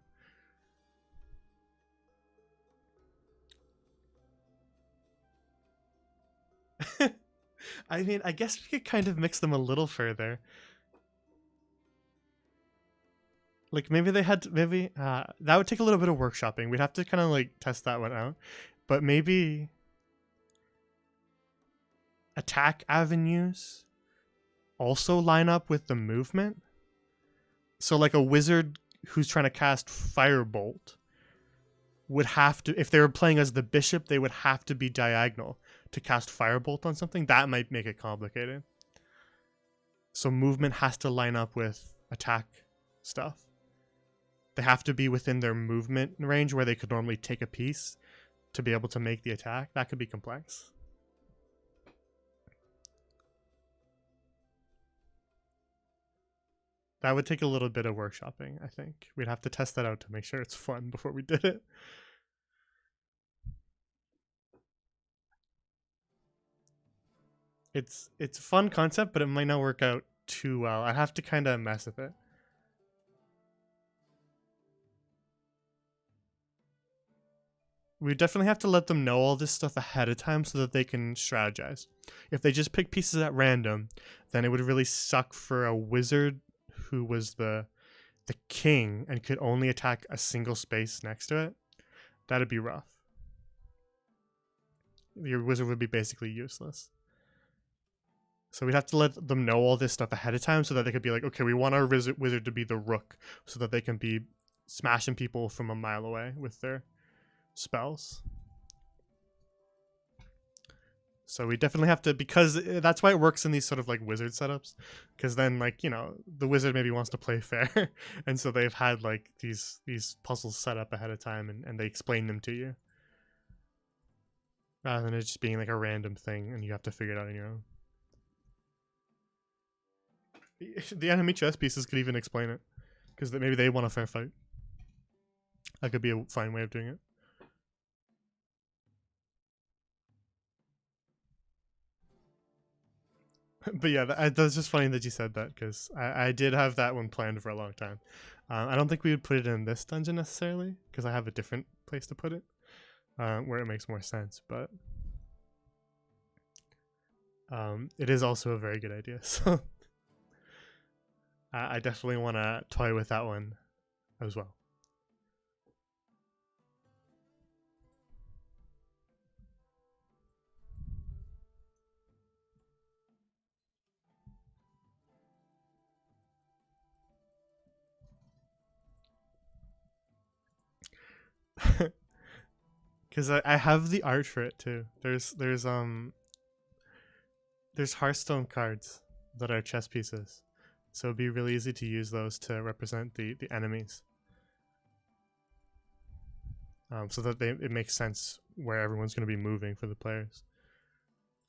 Speaker 1: I mean, I guess we could kind of mix them a little further. Like maybe that would take a little bit of workshopping. We'd have to kind of like test that one out, but maybe attack avenues also line up with the movement. So like a wizard who's trying to cast Firebolt would have to, if they were playing as the bishop, they would have to be diagonal to cast Firebolt on something. That might make it complicated. So movement has to line up with attack stuff. They have to be within their movement range where they could normally take a piece to be able to make the attack. That could be complex. That would take a little bit of workshopping, I think. We'd have to test that out to make sure it's fun before we did it. it's a fun concept, but it might not work out too well. I have to kind of mess with it. We definitely have to let them know all this stuff ahead of time so that they can strategize. If they just pick pieces at random, then it would really suck for a wizard who was the king and could only attack a single space next to it. That'd be rough. Your wizard would be basically useless. So we'd have to let them know all this stuff ahead of time so that they could be like, okay, we want our wizard to be the rook so that they can be smashing people from a mile away with their spells. So we definitely have to, because that's why it works in these sort of like wizard setups, because then like, you know, the wizard maybe wants to play fair and so they've had like these puzzles set up ahead of time and they explain them to you rather than it just being like a random thing and you have to figure it out on your own. The enemy chess pieces could even explain it, because maybe they want a fair fight. That could be a fine way of doing it. But yeah, that's just funny that you said that, because I did have that one planned for a long time. I don't think we would put it in this dungeon necessarily, because I have a different place to put it, where it makes more sense. But it is also a very good idea, so I definitely want to toy with that one as well. Because I have the art for it too. There's Hearthstone cards that are chess pieces, so it'd be really easy to use those to represent the enemies, so that it makes sense where everyone's going to be moving for the players.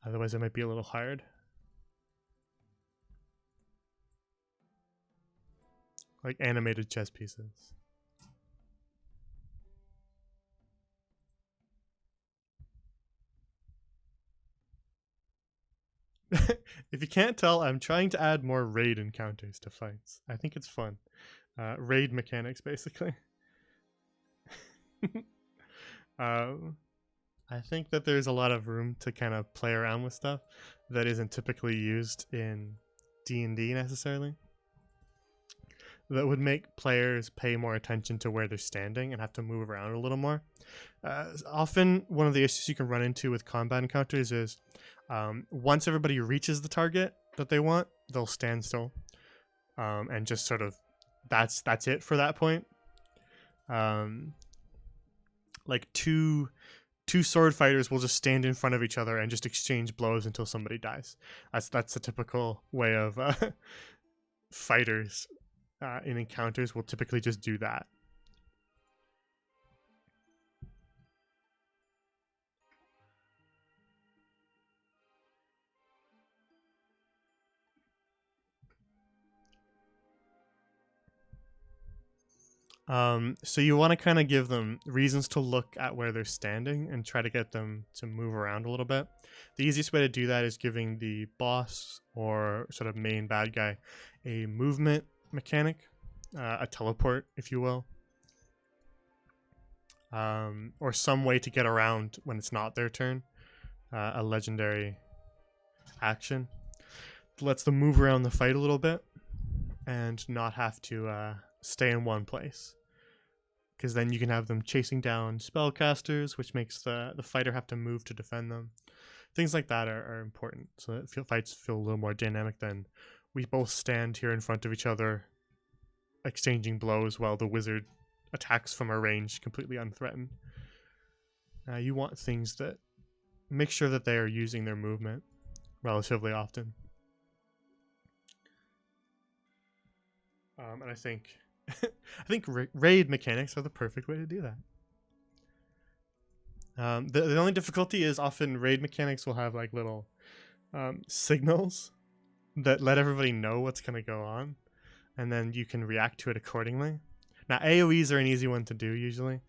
Speaker 1: Otherwise, it might be a little hard. Like animated chess pieces. If you can't tell, I'm trying to add more raid encounters to fights. I think it's fun. Raid mechanics, basically. I think that there's a lot of room to kind of play around with stuff that isn't typically used in D&D necessarily. That would make players pay more attention to where they're standing and have to move around a little more. Often, one of the issues you can run into with combat encounters is once everybody reaches the target that they want, they'll stand still, and just sort of that's it for that point. Like two sword fighters will just stand in front of each other and just exchange blows until somebody dies. That's a typical way of fighters in encounters will typically just do that. So you want to kind of give them reasons to look at where they're standing and try to get them to move around a little bit. The easiest way to do that is giving the boss or sort of main bad guy a movement mechanic, a teleport, if you will, or some way to get around when it's not their turn, a legendary action. It lets them move around the fight a little bit and not have to stay in one place, because then you can have them chasing down spellcasters, which makes the fighter have to move to defend them. Things like that are important, so that fights feel a little more dynamic than we both stand here in front of each other exchanging blows while the wizard attacks from a range completely unthreatened. You want things that make sure that they are using their movement relatively often. And I think raid mechanics are the perfect way to do that. The only difficulty is often raid mechanics will have like little signals that let everybody know what's going to go on, and then you can react to it accordingly. Now, AoEs are an easy one to do usually.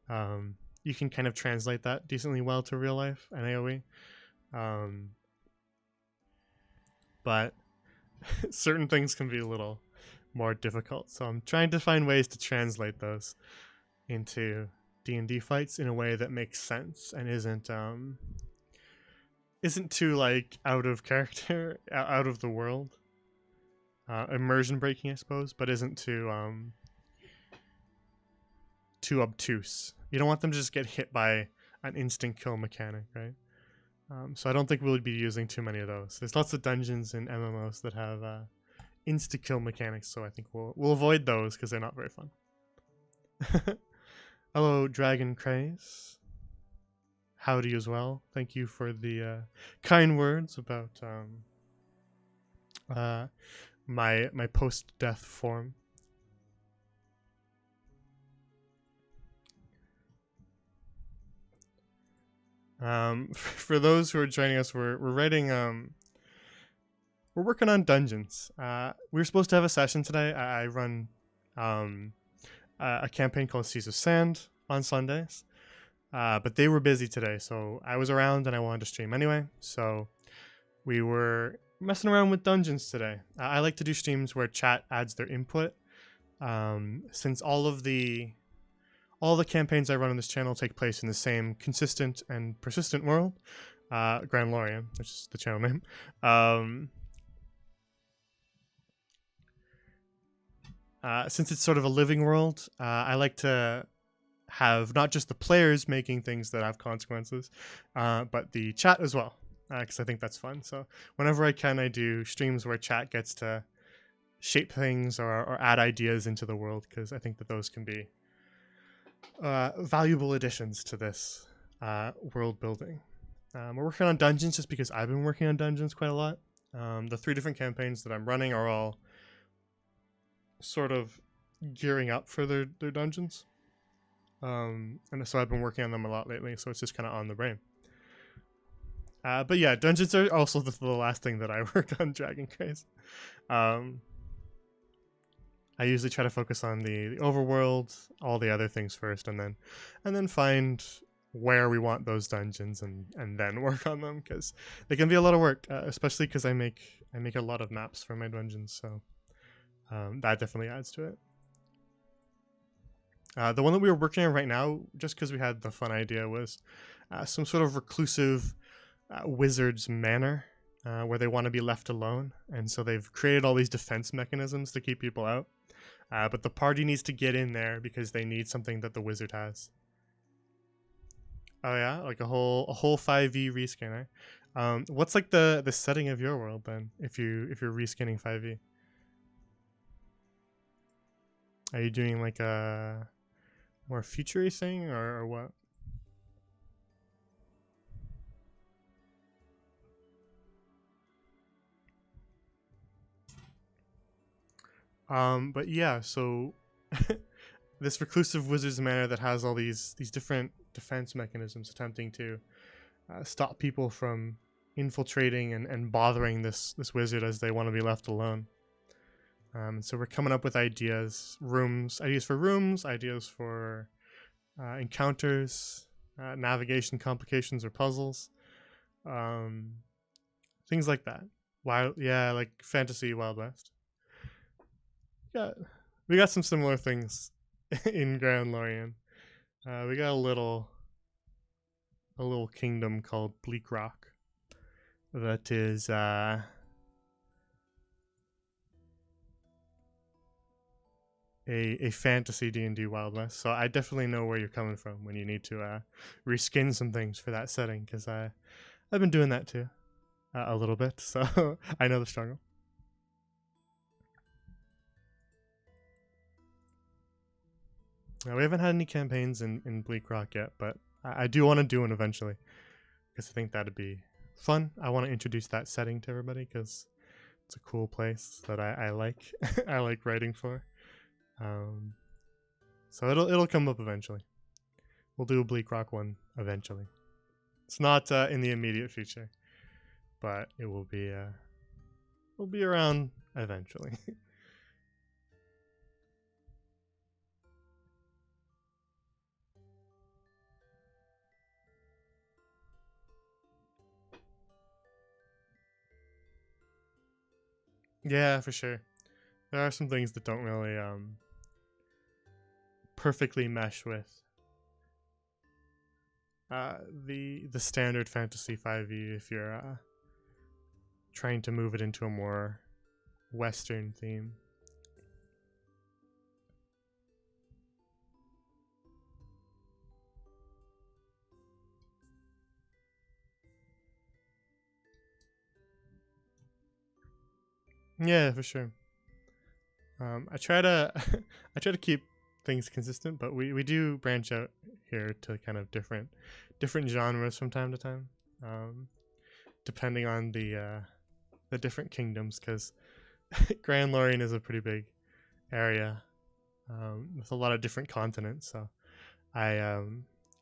Speaker 1: You can kind of translate that decently well to real life and AoE. but certain things can be a little more difficult. So I'm trying to find ways to translate those into D&D fights in a way that makes sense and isn't too like out of character, out of the world, immersion breaking, I suppose, but isn't too obtuse. You don't want them to just get hit by an instant kill mechanic, right? So I don't think we'll be using too many of those. There's lots of dungeons in MMOs that have insta kill mechanics, so I think we'll avoid those because they're not very fun. Hello, Dragon Craze. Howdy as well. Thank you for the kind words about my post-death form. For those who are joining us, we're writing we're working on dungeons. We were supposed to have a session today. I run a campaign called Seas of Sand on Sundays, but they were busy today, so I was around and I wanted to stream anyway. So we were messing around with dungeons today. I like to do streams where chat adds their input. Since all the campaigns I run on this channel take place in the same consistent and persistent world, Grand Lorien, which is the channel name. Since it's sort of a living world, I like to have not just the players making things that have consequences, but the chat as well, because I think that's fun. So whenever I can, I do streams where chat gets to shape things or add ideas into the world, because I think that those can be valuable additions to this world building. We're working on dungeons just because I've been working on dungeons quite a lot. The 3 different campaigns that I'm running are all sort of gearing up for their dungeons. And so I've been working on them a lot lately, so it's just kind of on the brain. But yeah, dungeons are also the last thing that I work on Dragon Craze. I usually try to focus on the overworld, all the other things first, and then find where we want those dungeons and then work on them, because they can be a lot of work, especially because I make a lot of maps for my dungeons, so that definitely adds to it. The one that we were working on right now, just because we had the fun idea, was some sort of reclusive wizard's manor where they want to be left alone, and so they've created all these defense mechanisms to keep people out. But the party needs to get in there because they need something that the wizard has. Oh yeah, like a whole 5e reskinner. What's like the setting of your world then, if you're reskinning 5e? Are you doing like a more future-y thing or what? But yeah, so this reclusive wizard's manor that has all these different defense mechanisms attempting to stop people from infiltrating and bothering this wizard as they want to be left alone. So we're coming up with ideas for rooms, ideas for encounters, navigation complications or puzzles, things like that. Like fantasy Wild West. Yeah, we got some similar things in Grand Lorien. We got a little kingdom called Bleak Rock that is a fantasy D&D Wild West. So I definitely know where you're coming from when you need to reskin some things for that setting, because I've been doing that too a little bit, so I know the struggle. We haven't had any campaigns in Bleak Rock yet, but I do want to do one eventually, because I think that'd be fun. I want to introduce that setting to everybody because it's a cool place that I like. I like writing for. So it'll come up eventually. We'll do a Bleak Rock one eventually. It's not in the immediate future, but it will be around eventually. Yeah, for sure. There are some things that don't really perfectly mesh with the standard fantasy 5e if you're trying to move it into a more Western theme. Yeah, for sure. I try to I try to keep things consistent, but we do branch out here to kind of different genres from time to time, um, depending on the different kingdoms, because Grand Lorien is a pretty big area with a lot of different continents. So I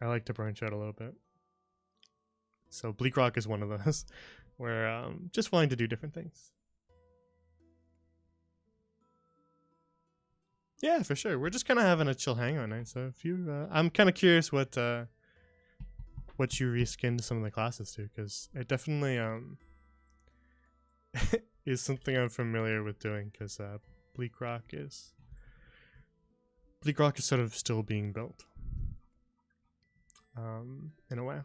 Speaker 1: like to branch out a little bit. So Bleak Rock is one of those where just wanting to do different things. Yeah, for sure. We're just kind of having a chill hangout night. So if you, I'm kind of curious what you reskinned some of the classes to, because it definitely is something I'm familiar with doing. Because Bleak Rock is sort of still being built, in a way.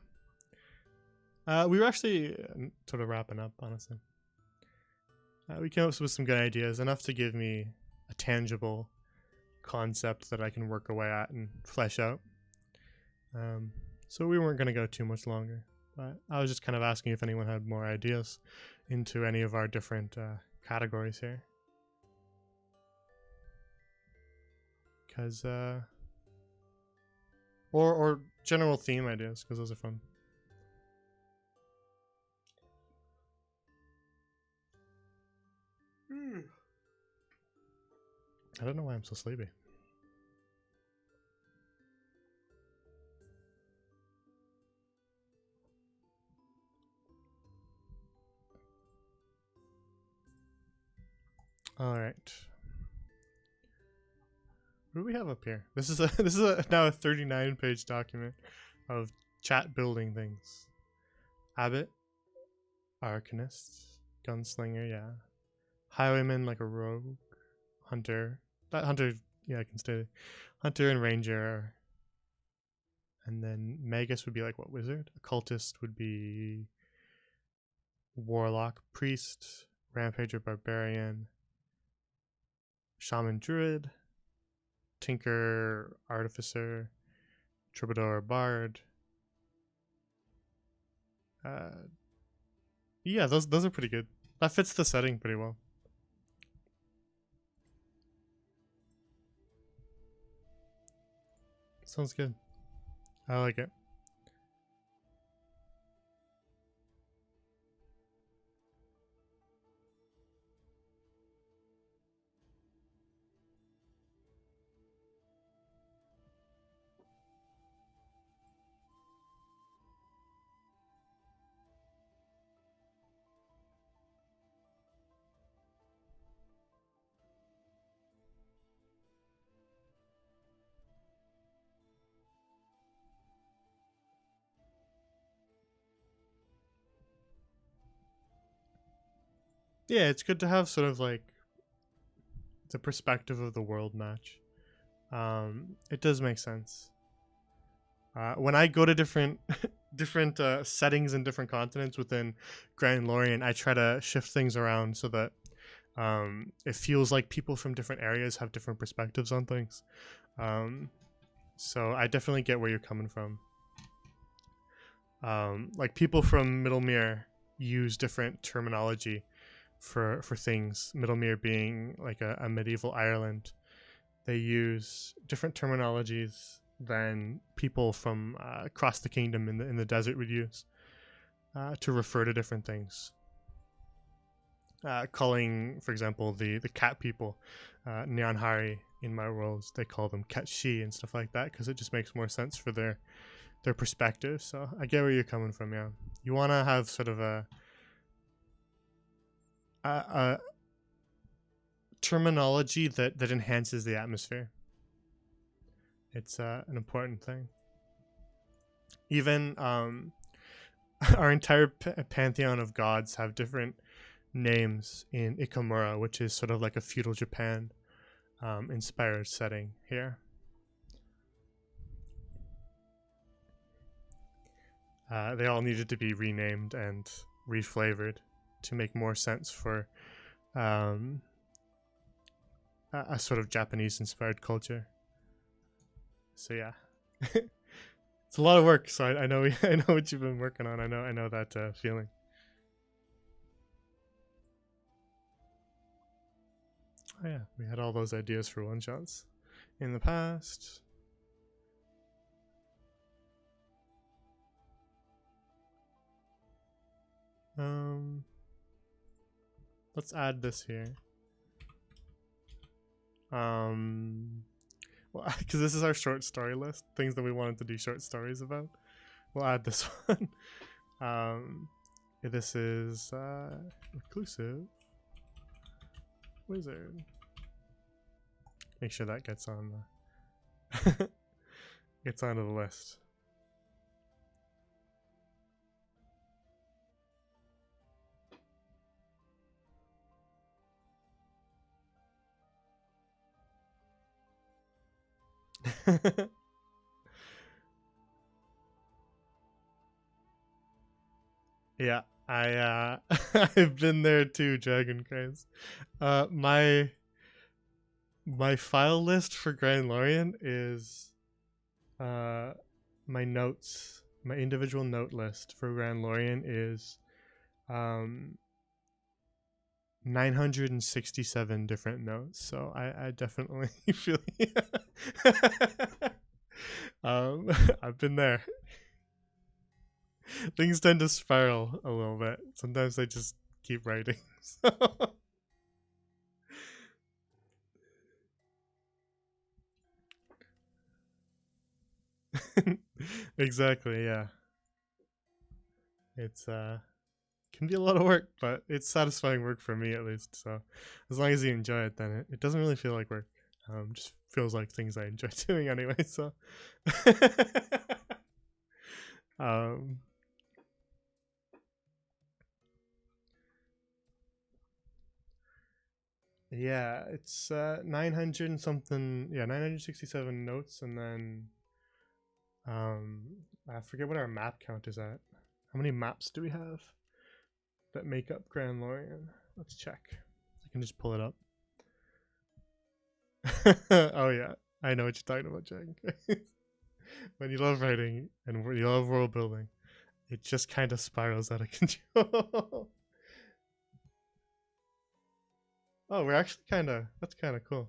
Speaker 1: We were actually sort of wrapping up, honestly. We came up with some good ideas, enough to give me a tangible concept that I can work away at and flesh out. So we weren't going to go too much longer, but I was just kind of asking if anyone had more ideas into any of our different categories here. Because, or general theme ideas, because those are fun. I don't know why I'm so sleepy. All right. What do we have up here? This is now a 39-page document of chat building things. Abbot, Arcanist, Gunslinger, yeah. Highwayman like a rogue, Hunter. That Hunter, yeah, I can stay. Hunter and Ranger. And then Magus would be like what, wizard? Occultist would be Warlock, Priest, Rampager, Barbarian, Shaman, Druid, Tinker, Artificer, Troubadour, Bard. Yeah, those are pretty good. That fits the setting pretty well. Sounds good. I like it. Yeah, it's good to have sort of like the perspective of the world match. It does make sense. When I go to different different settings and different continents within Grand Lorien, I try to shift things around so that it feels like people from different areas have different perspectives on things. So I definitely get where you're coming from. Like people from Middlemere use different terminology for things. Middlemere being like a medieval Ireland, they use different terminologies than people from across the kingdom in the desert would use to refer to different things. Calling, for example, the cat people, Nyanhari in my worlds, they call them Katshi and stuff like that because it just makes more sense for their perspective. So I get where you're coming from. Yeah, you want to have sort of a terminology that enhances the atmosphere. It's an important thing. Even our entire pantheon of gods have different names in Ikamura, which is sort of like a feudal Japan inspired setting here. They all needed to be renamed and reflavored to make more sense for a sort of Japanese inspired culture. So yeah. It's a lot of work, so I know I know what you've been working on. I know that feeling. Oh yeah, we had all those ideas for one shots in the past. Let's add this here. Well, because this is our short story list, things that we wanted to do short stories about. We'll add this one. This is reclusive wizard. Make sure that gets on the gets onto the list. Yeah, I I've been there too, Dragon Christ. My file list for Grand Lorien is my notes. My individual note list for Grand Lorien is 967 different notes. So I definitely feel I've been there. Things tend to spiral a little bit. Sometimes I just keep writing. So. Exactly, yeah. It's can be a lot of work, but it's satisfying work for me at least. So as long as you enjoy it, then it doesn't really feel like work. Just feels like things I enjoy doing anyway. So yeah, it's 900 and something. Yeah, 967 notes, and then I forget what our map count is at. How many maps do we have that make up Grand Lorien? Let's check. I can just pull it up. Oh yeah, I know what you're talking about, Jack. When you love writing and you love world building, it just kind of spirals out of control. Oh, we're actually that's kind of cool.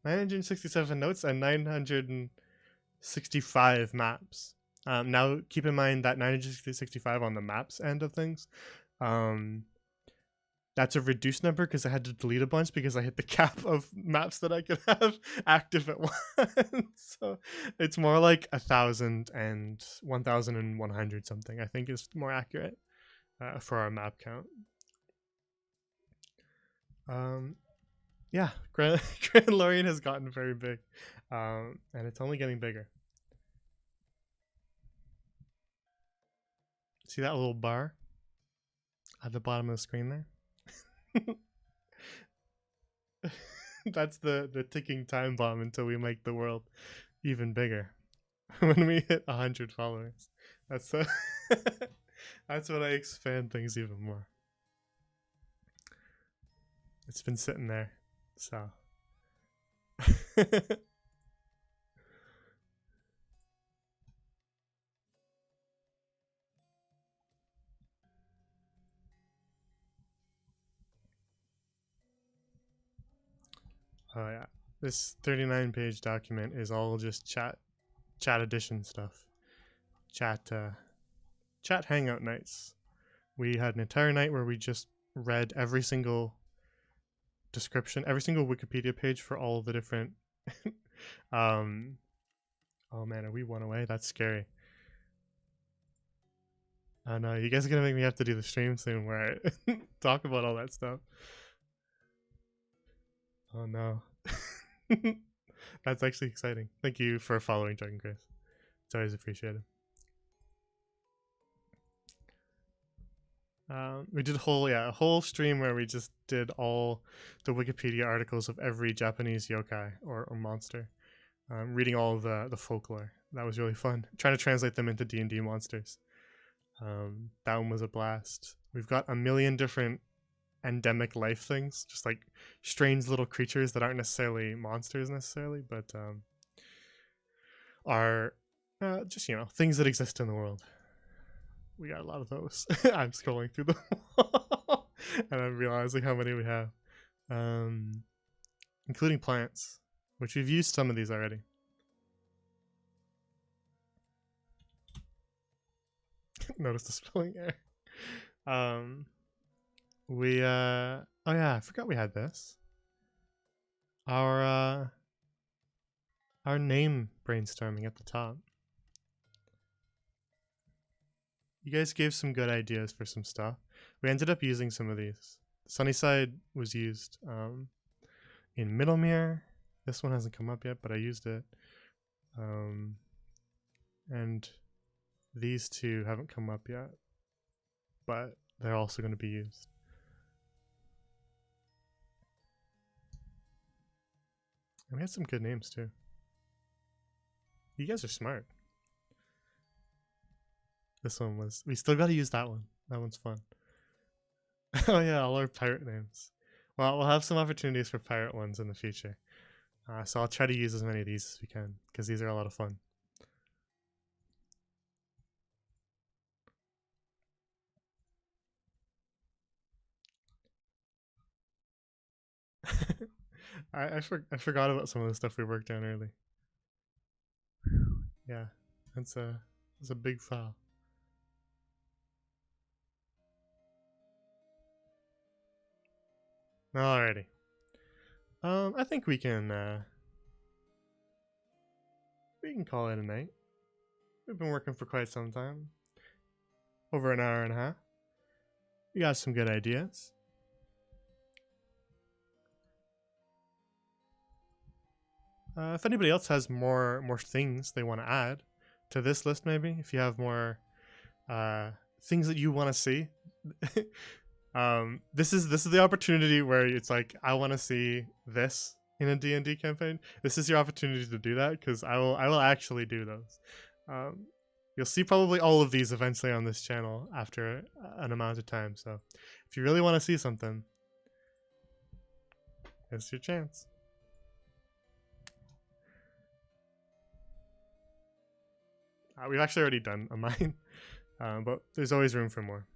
Speaker 1: 967 notes and 965 maps. Now, keep in mind that 965 on the maps end of things. That's a reduced number because I had to delete a bunch because I hit the cap of maps that I could have active at once. So it's more like 1,000 and 1,100 something, I think is more accurate for our map count. Yeah, Grand Lorien has gotten very big, and it's only getting bigger. See that little bar at the bottom of the screen there? That's the ticking time bomb until we make the world even bigger. When we hit 100 followers, that's that's when I expand things even more. It's been sitting there, so. Oh yeah, this 39-page document is all just chat edition stuff. Chat hangout nights. We had an entire night where we just read every single description, every single Wikipedia page for all the different oh man, are we one away? That's scary. Oh no, you guys are gonna make me have to do the stream soon where I talk about all that stuff. Oh no. That's actually exciting. Thank you for following Dragon Chris. It's always appreciated. We did a whole stream where we just did all the Wikipedia articles of every Japanese yokai or monster, reading all of the folklore. That was really fun. Trying to translate them into D&D monsters. That one was a blast. We've got a million different endemic life things, just like strange little creatures that aren't necessarily monsters necessarily, but are just things that exist in the world. We got a lot of those. I'm scrolling through them and I'm realizing how many we have, including plants, which we've used some of these already. Notice the spilling air. We oh yeah, I forgot we had this. Our name brainstorming at the top. You guys gave some good ideas for some stuff. We ended up using some of these. Sunnyside was used in Middlemere. This one hasn't come up yet, but I used it. And these two haven't come up yet, but they're also going to be used. And we had some good names too. You guys are smart. This one was... We still got to use that one. That one's fun. Oh yeah, all our pirate names. Well, we'll have some opportunities for pirate ones in the future. So I'll try to use as many of these as we can, because these are a lot of fun. I forgot about some of the stuff we worked on early. Yeah, that's a big file. Alrighty. I think we can call it a night. We've been working for quite some time. Over an hour and a half. We got some good ideas. If anybody else has more things they want to add to this list, maybe if you have more things that you want to see, this is the opportunity where it's like, I want to see this in a D&D campaign. This is your opportunity to do that, because I will actually do those. You'll see probably all of these eventually on this channel after an amount of time. So if you really want to see something, it's your chance. We've actually already done a mine, but there's always room for more.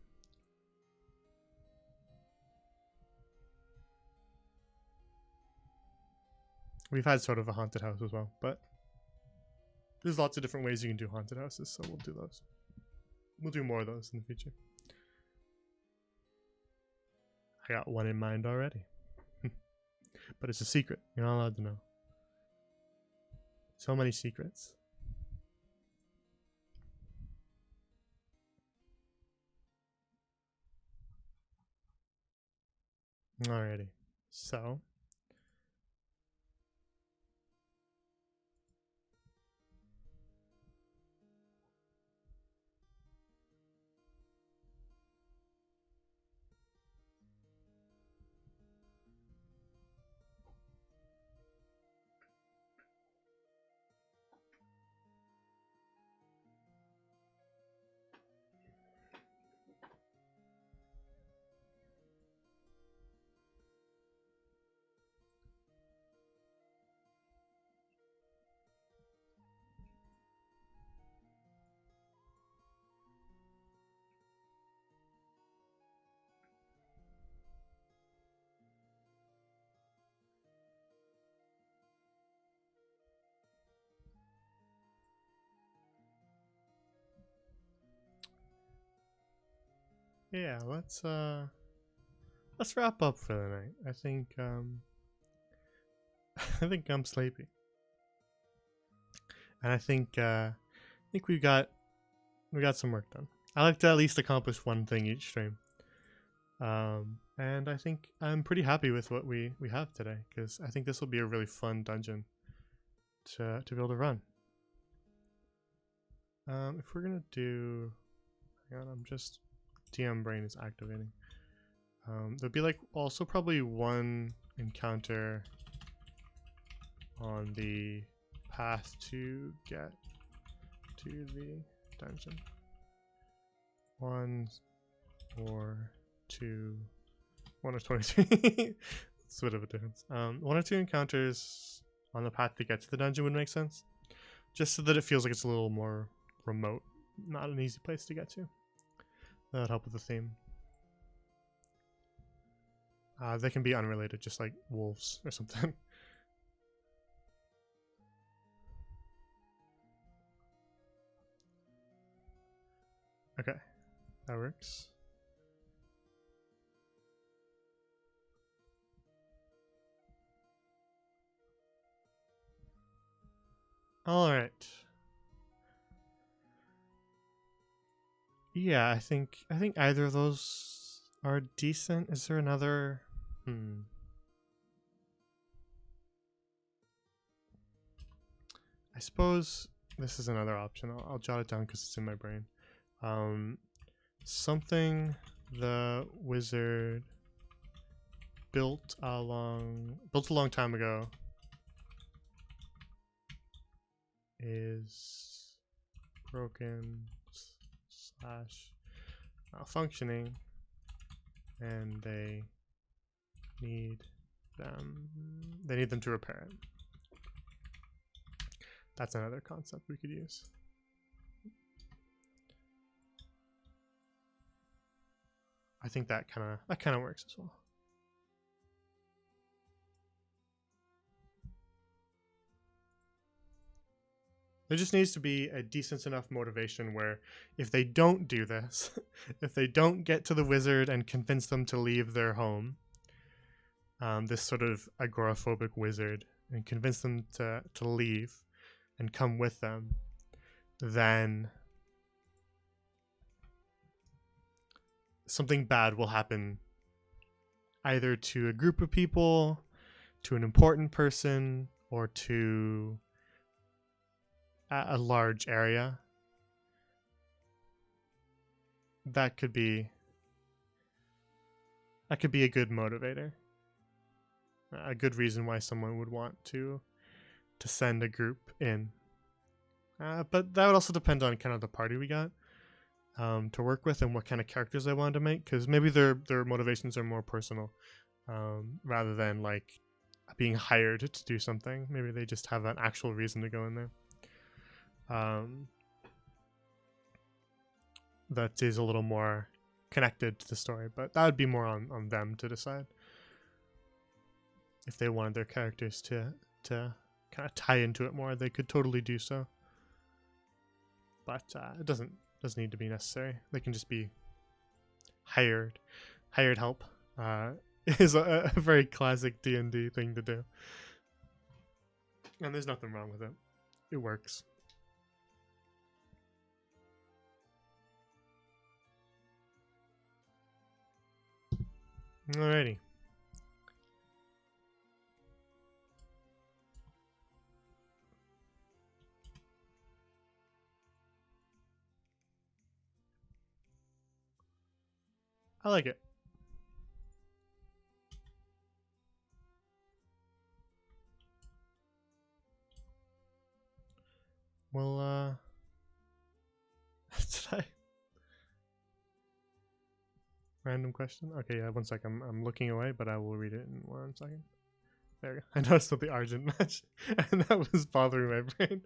Speaker 1: We've had sort of a haunted house as well, but there's lots of different ways you can do haunted houses, so we'll do those. We'll do more of those in the future. I got one in mind already. But it's a secret. You're not allowed to know. So many secrets. Alrighty. So yeah, let's wrap up for the night. I think I think I'm sleepy. And I think we got some work done. I like to at least accomplish one thing each stream. And I think I'm pretty happy with what we have today, because I think this will be a really fun dungeon to be able to run. If we're gonna do, hang on, I'm just DM brain is activating. There'd be like also probably one encounter on the path to get to the dungeon. 1 or 2, 1 or 23. It's a bit of a difference. 1 or 2 encounters on the path to get to the dungeon would make sense, just so that it feels like it's a little more remote, not an easy place to get to. That would help with the theme. They can be unrelated, just like wolves or something. Okay, that works. All right. Yeah, I think either of those are decent. Is there another? I suppose this is another option. I'll jot it down because it's in my brain. Something the wizard built a long time ago is broken / malfunctioning, and they need them to repair it. That's another concept we could use. I think that kind of works as well. There just needs to be a decent enough motivation where if they don't do this, if they don't get to the wizard and convince them to leave their home, this sort of agoraphobic wizard, and convince them to leave and come with them, then something bad will happen either to a group of people, to an important person, or to a large area. That could be a good motivator, a good reason why someone would want to send a group in. But that would also depend on kind of the party we got to work with and what kind of characters they wanted to make, because maybe their motivations are more personal rather than like being hired to do something. Maybe they just have an actual reason to go in there. That is a little more connected to the story, but that would be more on them to decide if they wanted their characters to kind of tie into it more. They could totally do so, but it doesn't need to be necessary. They can just be hired help. Is a very classic D&D thing to do, and there's nothing wrong with it. It works. Alrighty. I like it. Well, did I? Random question? Okay, yeah, 1 second. I'm looking away, but I will read it in 1 second. There we go. I noticed that the R didn't match, and that was bothering my brain.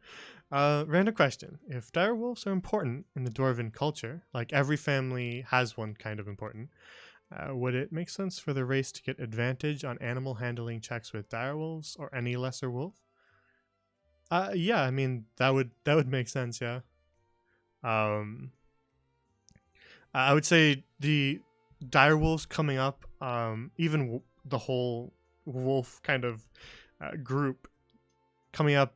Speaker 1: Random question. If direwolves are important in the Dwarven culture, like every family has one kind of important, would it make sense for the race to get advantage on animal handling checks with direwolves or any lesser wolf? Yeah, I mean that would make sense. Yeah. I would say the direwolves coming up, even the whole wolf kind of group coming up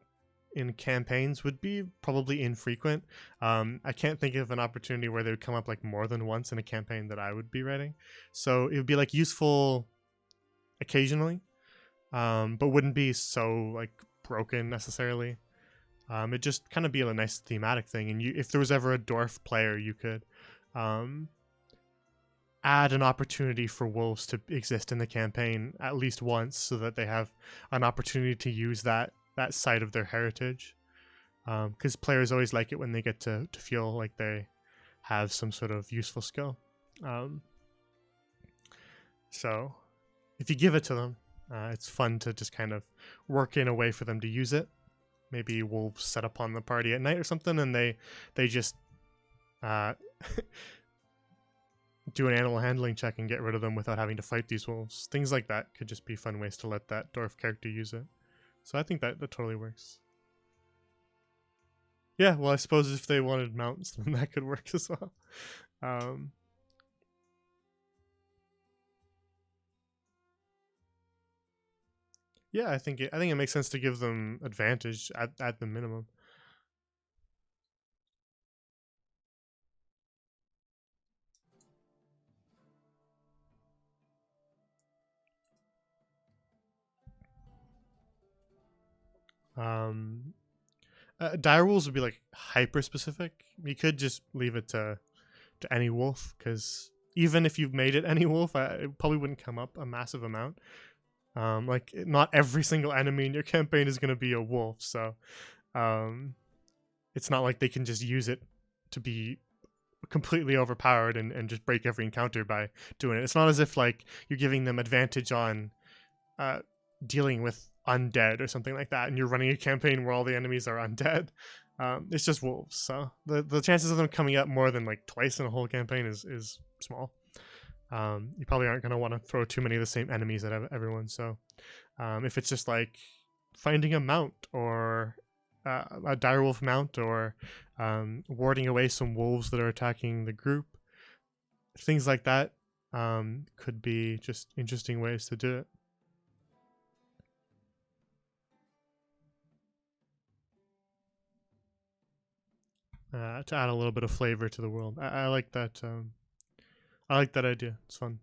Speaker 1: in campaigns would be probably infrequent. I can't think of an opportunity where they would come up like more than once in a campaign that I would be writing. So it would be like useful occasionally, but wouldn't be so like broken necessarily. It'd just kind of be a nice thematic thing. And if there was ever a dwarf player, you could add an opportunity for wolves to exist in the campaign at least once, so that they have an opportunity to use that side of their heritage. Because players always like it when they get to feel like they have some sort of useful skill. So if you give it to them, it's fun to just kind of work in a way for them to use it. Maybe wolves set up on the party at night or something, and they just do an animal handling check and get rid of them without having to fight these wolves. Things like that could just be fun ways to let that dwarf character use it. So I think that totally works. Yeah, well, I suppose if they wanted mounts, then that could work as well. Yeah, I think it makes sense to give them advantage at the minimum. Dire wolves would be like hyper specific. You could just leave it to any wolf, because even if you've made it any wolf, it probably wouldn't come up a massive amount. Like, not every single enemy in your campaign is going to be a wolf, so it's not like they can just use it to be completely overpowered and just break every encounter by doing it. It's not as if like you're giving them advantage on dealing with undead or something like that, and you're running a campaign where all the enemies are undead. It's just wolves, so the chances of them coming up more than like twice in a whole campaign is small. You probably aren't going to want to throw too many of the same enemies at everyone, so if it's just like finding a mount, or a direwolf mount, or warding away some wolves that are attacking the group, things like that could be just interesting ways to do it. To add a little bit of flavor to the world. I like that. I like that idea. It's fun.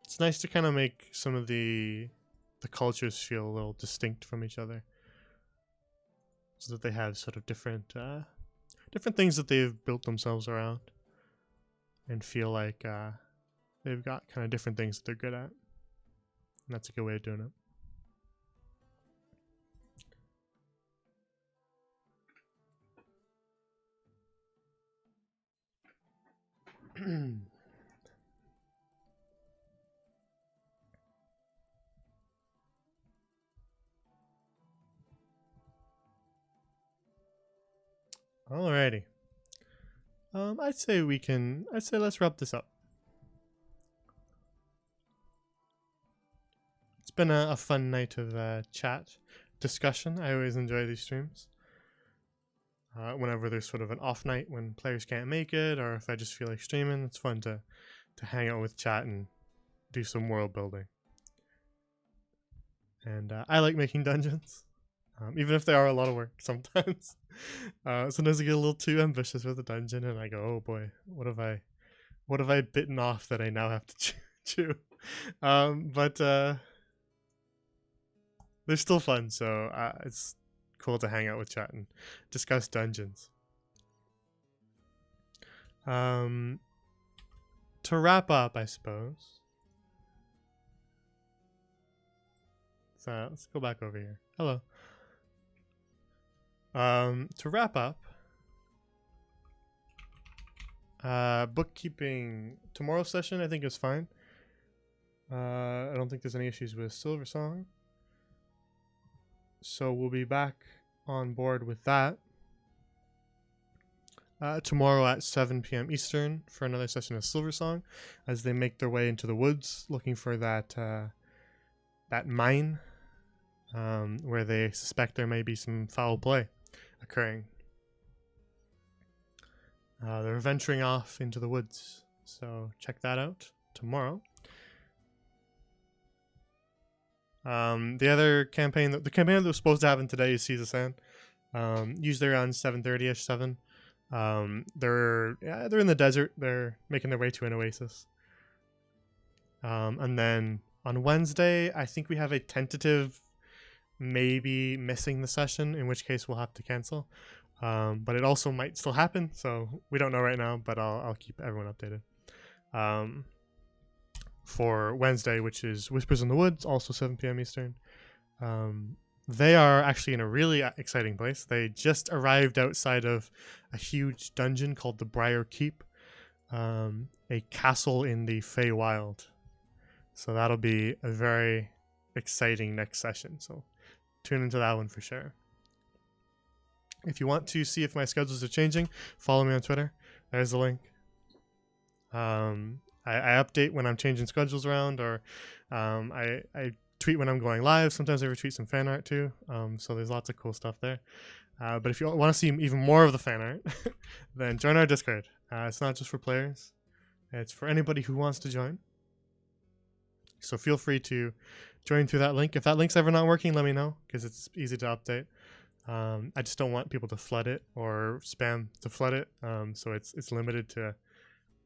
Speaker 1: It's nice to kind of make some of the cultures feel a little distinct from each other, so that they have sort of different things that they've built themselves around, and feel like they've got kind of different things that they're good at. And that's a good way of doing it. Alrighty. I'd say let's wrap this up. It's been a fun night of chat discussion. I always enjoy these streams. Whenever there's sort of an off night when players can't make it, or if I just feel like streaming, it's fun to hang out with chat and do some world building. And I like making dungeons, even if they are a lot of work sometimes. Sometimes I get a little too ambitious with a dungeon, and I go, "Oh boy, what have I bitten off that I now have to chew?" But they're still fun, so it's cool to hang out with chat and discuss dungeons. To wrap up, I suppose. So let's go back over here. Hello. To wrap up, bookkeeping tomorrow's session I think is fine. I don't think there's any issues with Silver Song, so we'll be back on board with that tomorrow at 7 p.m. Eastern for another session of Silver Song, as they make their way into the woods looking for that mine, where they suspect there may be some foul play occurring. They're venturing off into the woods, so check that out tomorrow. The other campaign, the campaign that was supposed to happen today is Seas of Sand. Usually around 7:30ish, 7. They're in the desert. They're making their way to an oasis. And then on Wednesday, I think we have a tentative maybe missing the session, in which case we'll have to cancel. but it also might still happen, so we don't know right now, but I'll keep everyone updated. For Wednesday, which is Whispers in the Woods, also 7 p.m. Eastern. They are actually in a really exciting place. They just arrived outside of a huge dungeon called the Briar Keep, a castle in the Feywild. So that'll be a very exciting next session. So tune into that one for sure. If you want to see if my schedules are changing, follow me on Twitter. There's the link. I update when I'm changing schedules around, or I tweet when I'm going live. Sometimes I retweet some fan art too. So there's lots of cool stuff there. But if you want to see even more of the fan art, then join our Discord. It's not just for players. It's for anybody who wants to join. So feel free to join through that link. If that link's ever not working, let me know, because it's easy to update. I just don't want people to flood it or spam to flood it. So it's limited to a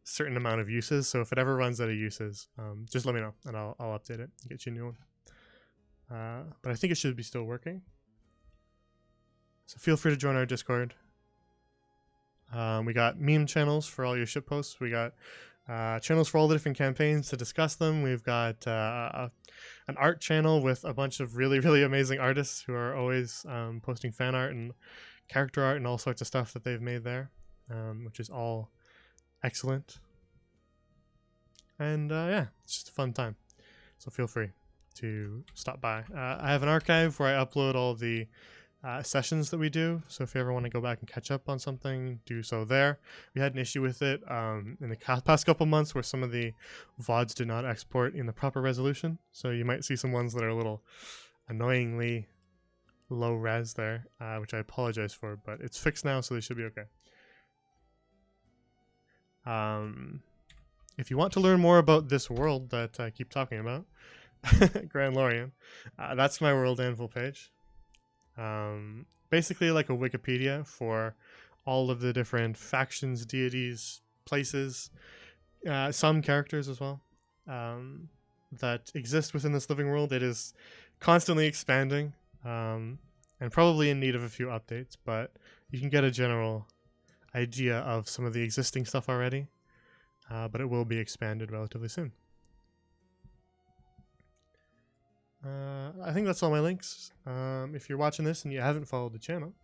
Speaker 1: certain amount of uses. So if it ever runs out of uses, just let me know and I'll update it and get you a new one. But I think it should be still working. So feel free to join our Discord. We got meme channels for all your ship posts. We got channels for all the different campaigns to discuss them. We've got an art channel with a bunch of really, really amazing artists who are always posting fan art and character art and all sorts of stuff that they've made there, which is all excellent. And yeah, it's just a fun time. So feel free to stop by. I have an archive where I upload all the sessions that we do, so if you ever want to go back and catch up on something, do so there. We had an issue with it in the past couple months where some of the VODs did not export in the proper resolution, so you might see some ones that are a little annoyingly low res there, which I apologize for, but it's fixed now, so they should be okay. If you want to learn more about this world that I keep talking about, Grand Lorien, that's my World Anvil page. Basically like a Wikipedia for all of the different factions, deities, places, some characters as well, that exist within this living world. It is constantly expanding, and probably in need of a few updates, but you can get a general idea of some of the existing stuff already, but it will be expanded relatively soon. I think that's all my links. If you're watching this and you haven't followed the channel,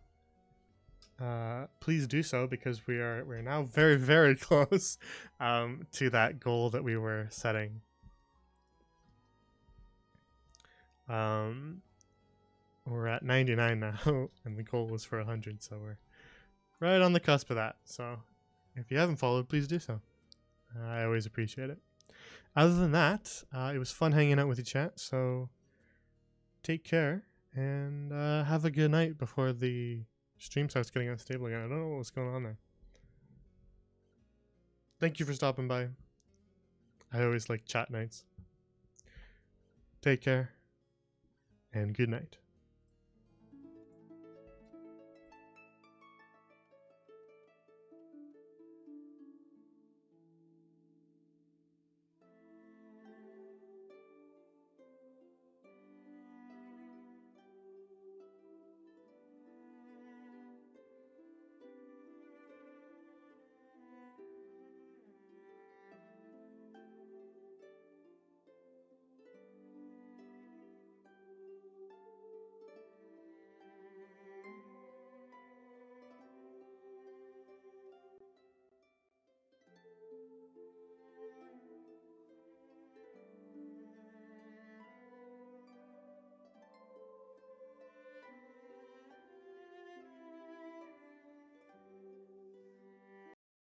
Speaker 1: please do so, because we're now very, very close to that goal that we were setting. We're at 99 now, and the goal was for 100, so we're right on the cusp of that. So if you haven't followed, please do so. I always appreciate it. Other than that, it was fun hanging out with you, chat, so take care, and have a good night before the stream starts getting unstable again. I don't know what's going on there. Thank you for stopping by. I always like chat nights. Take care, and good night.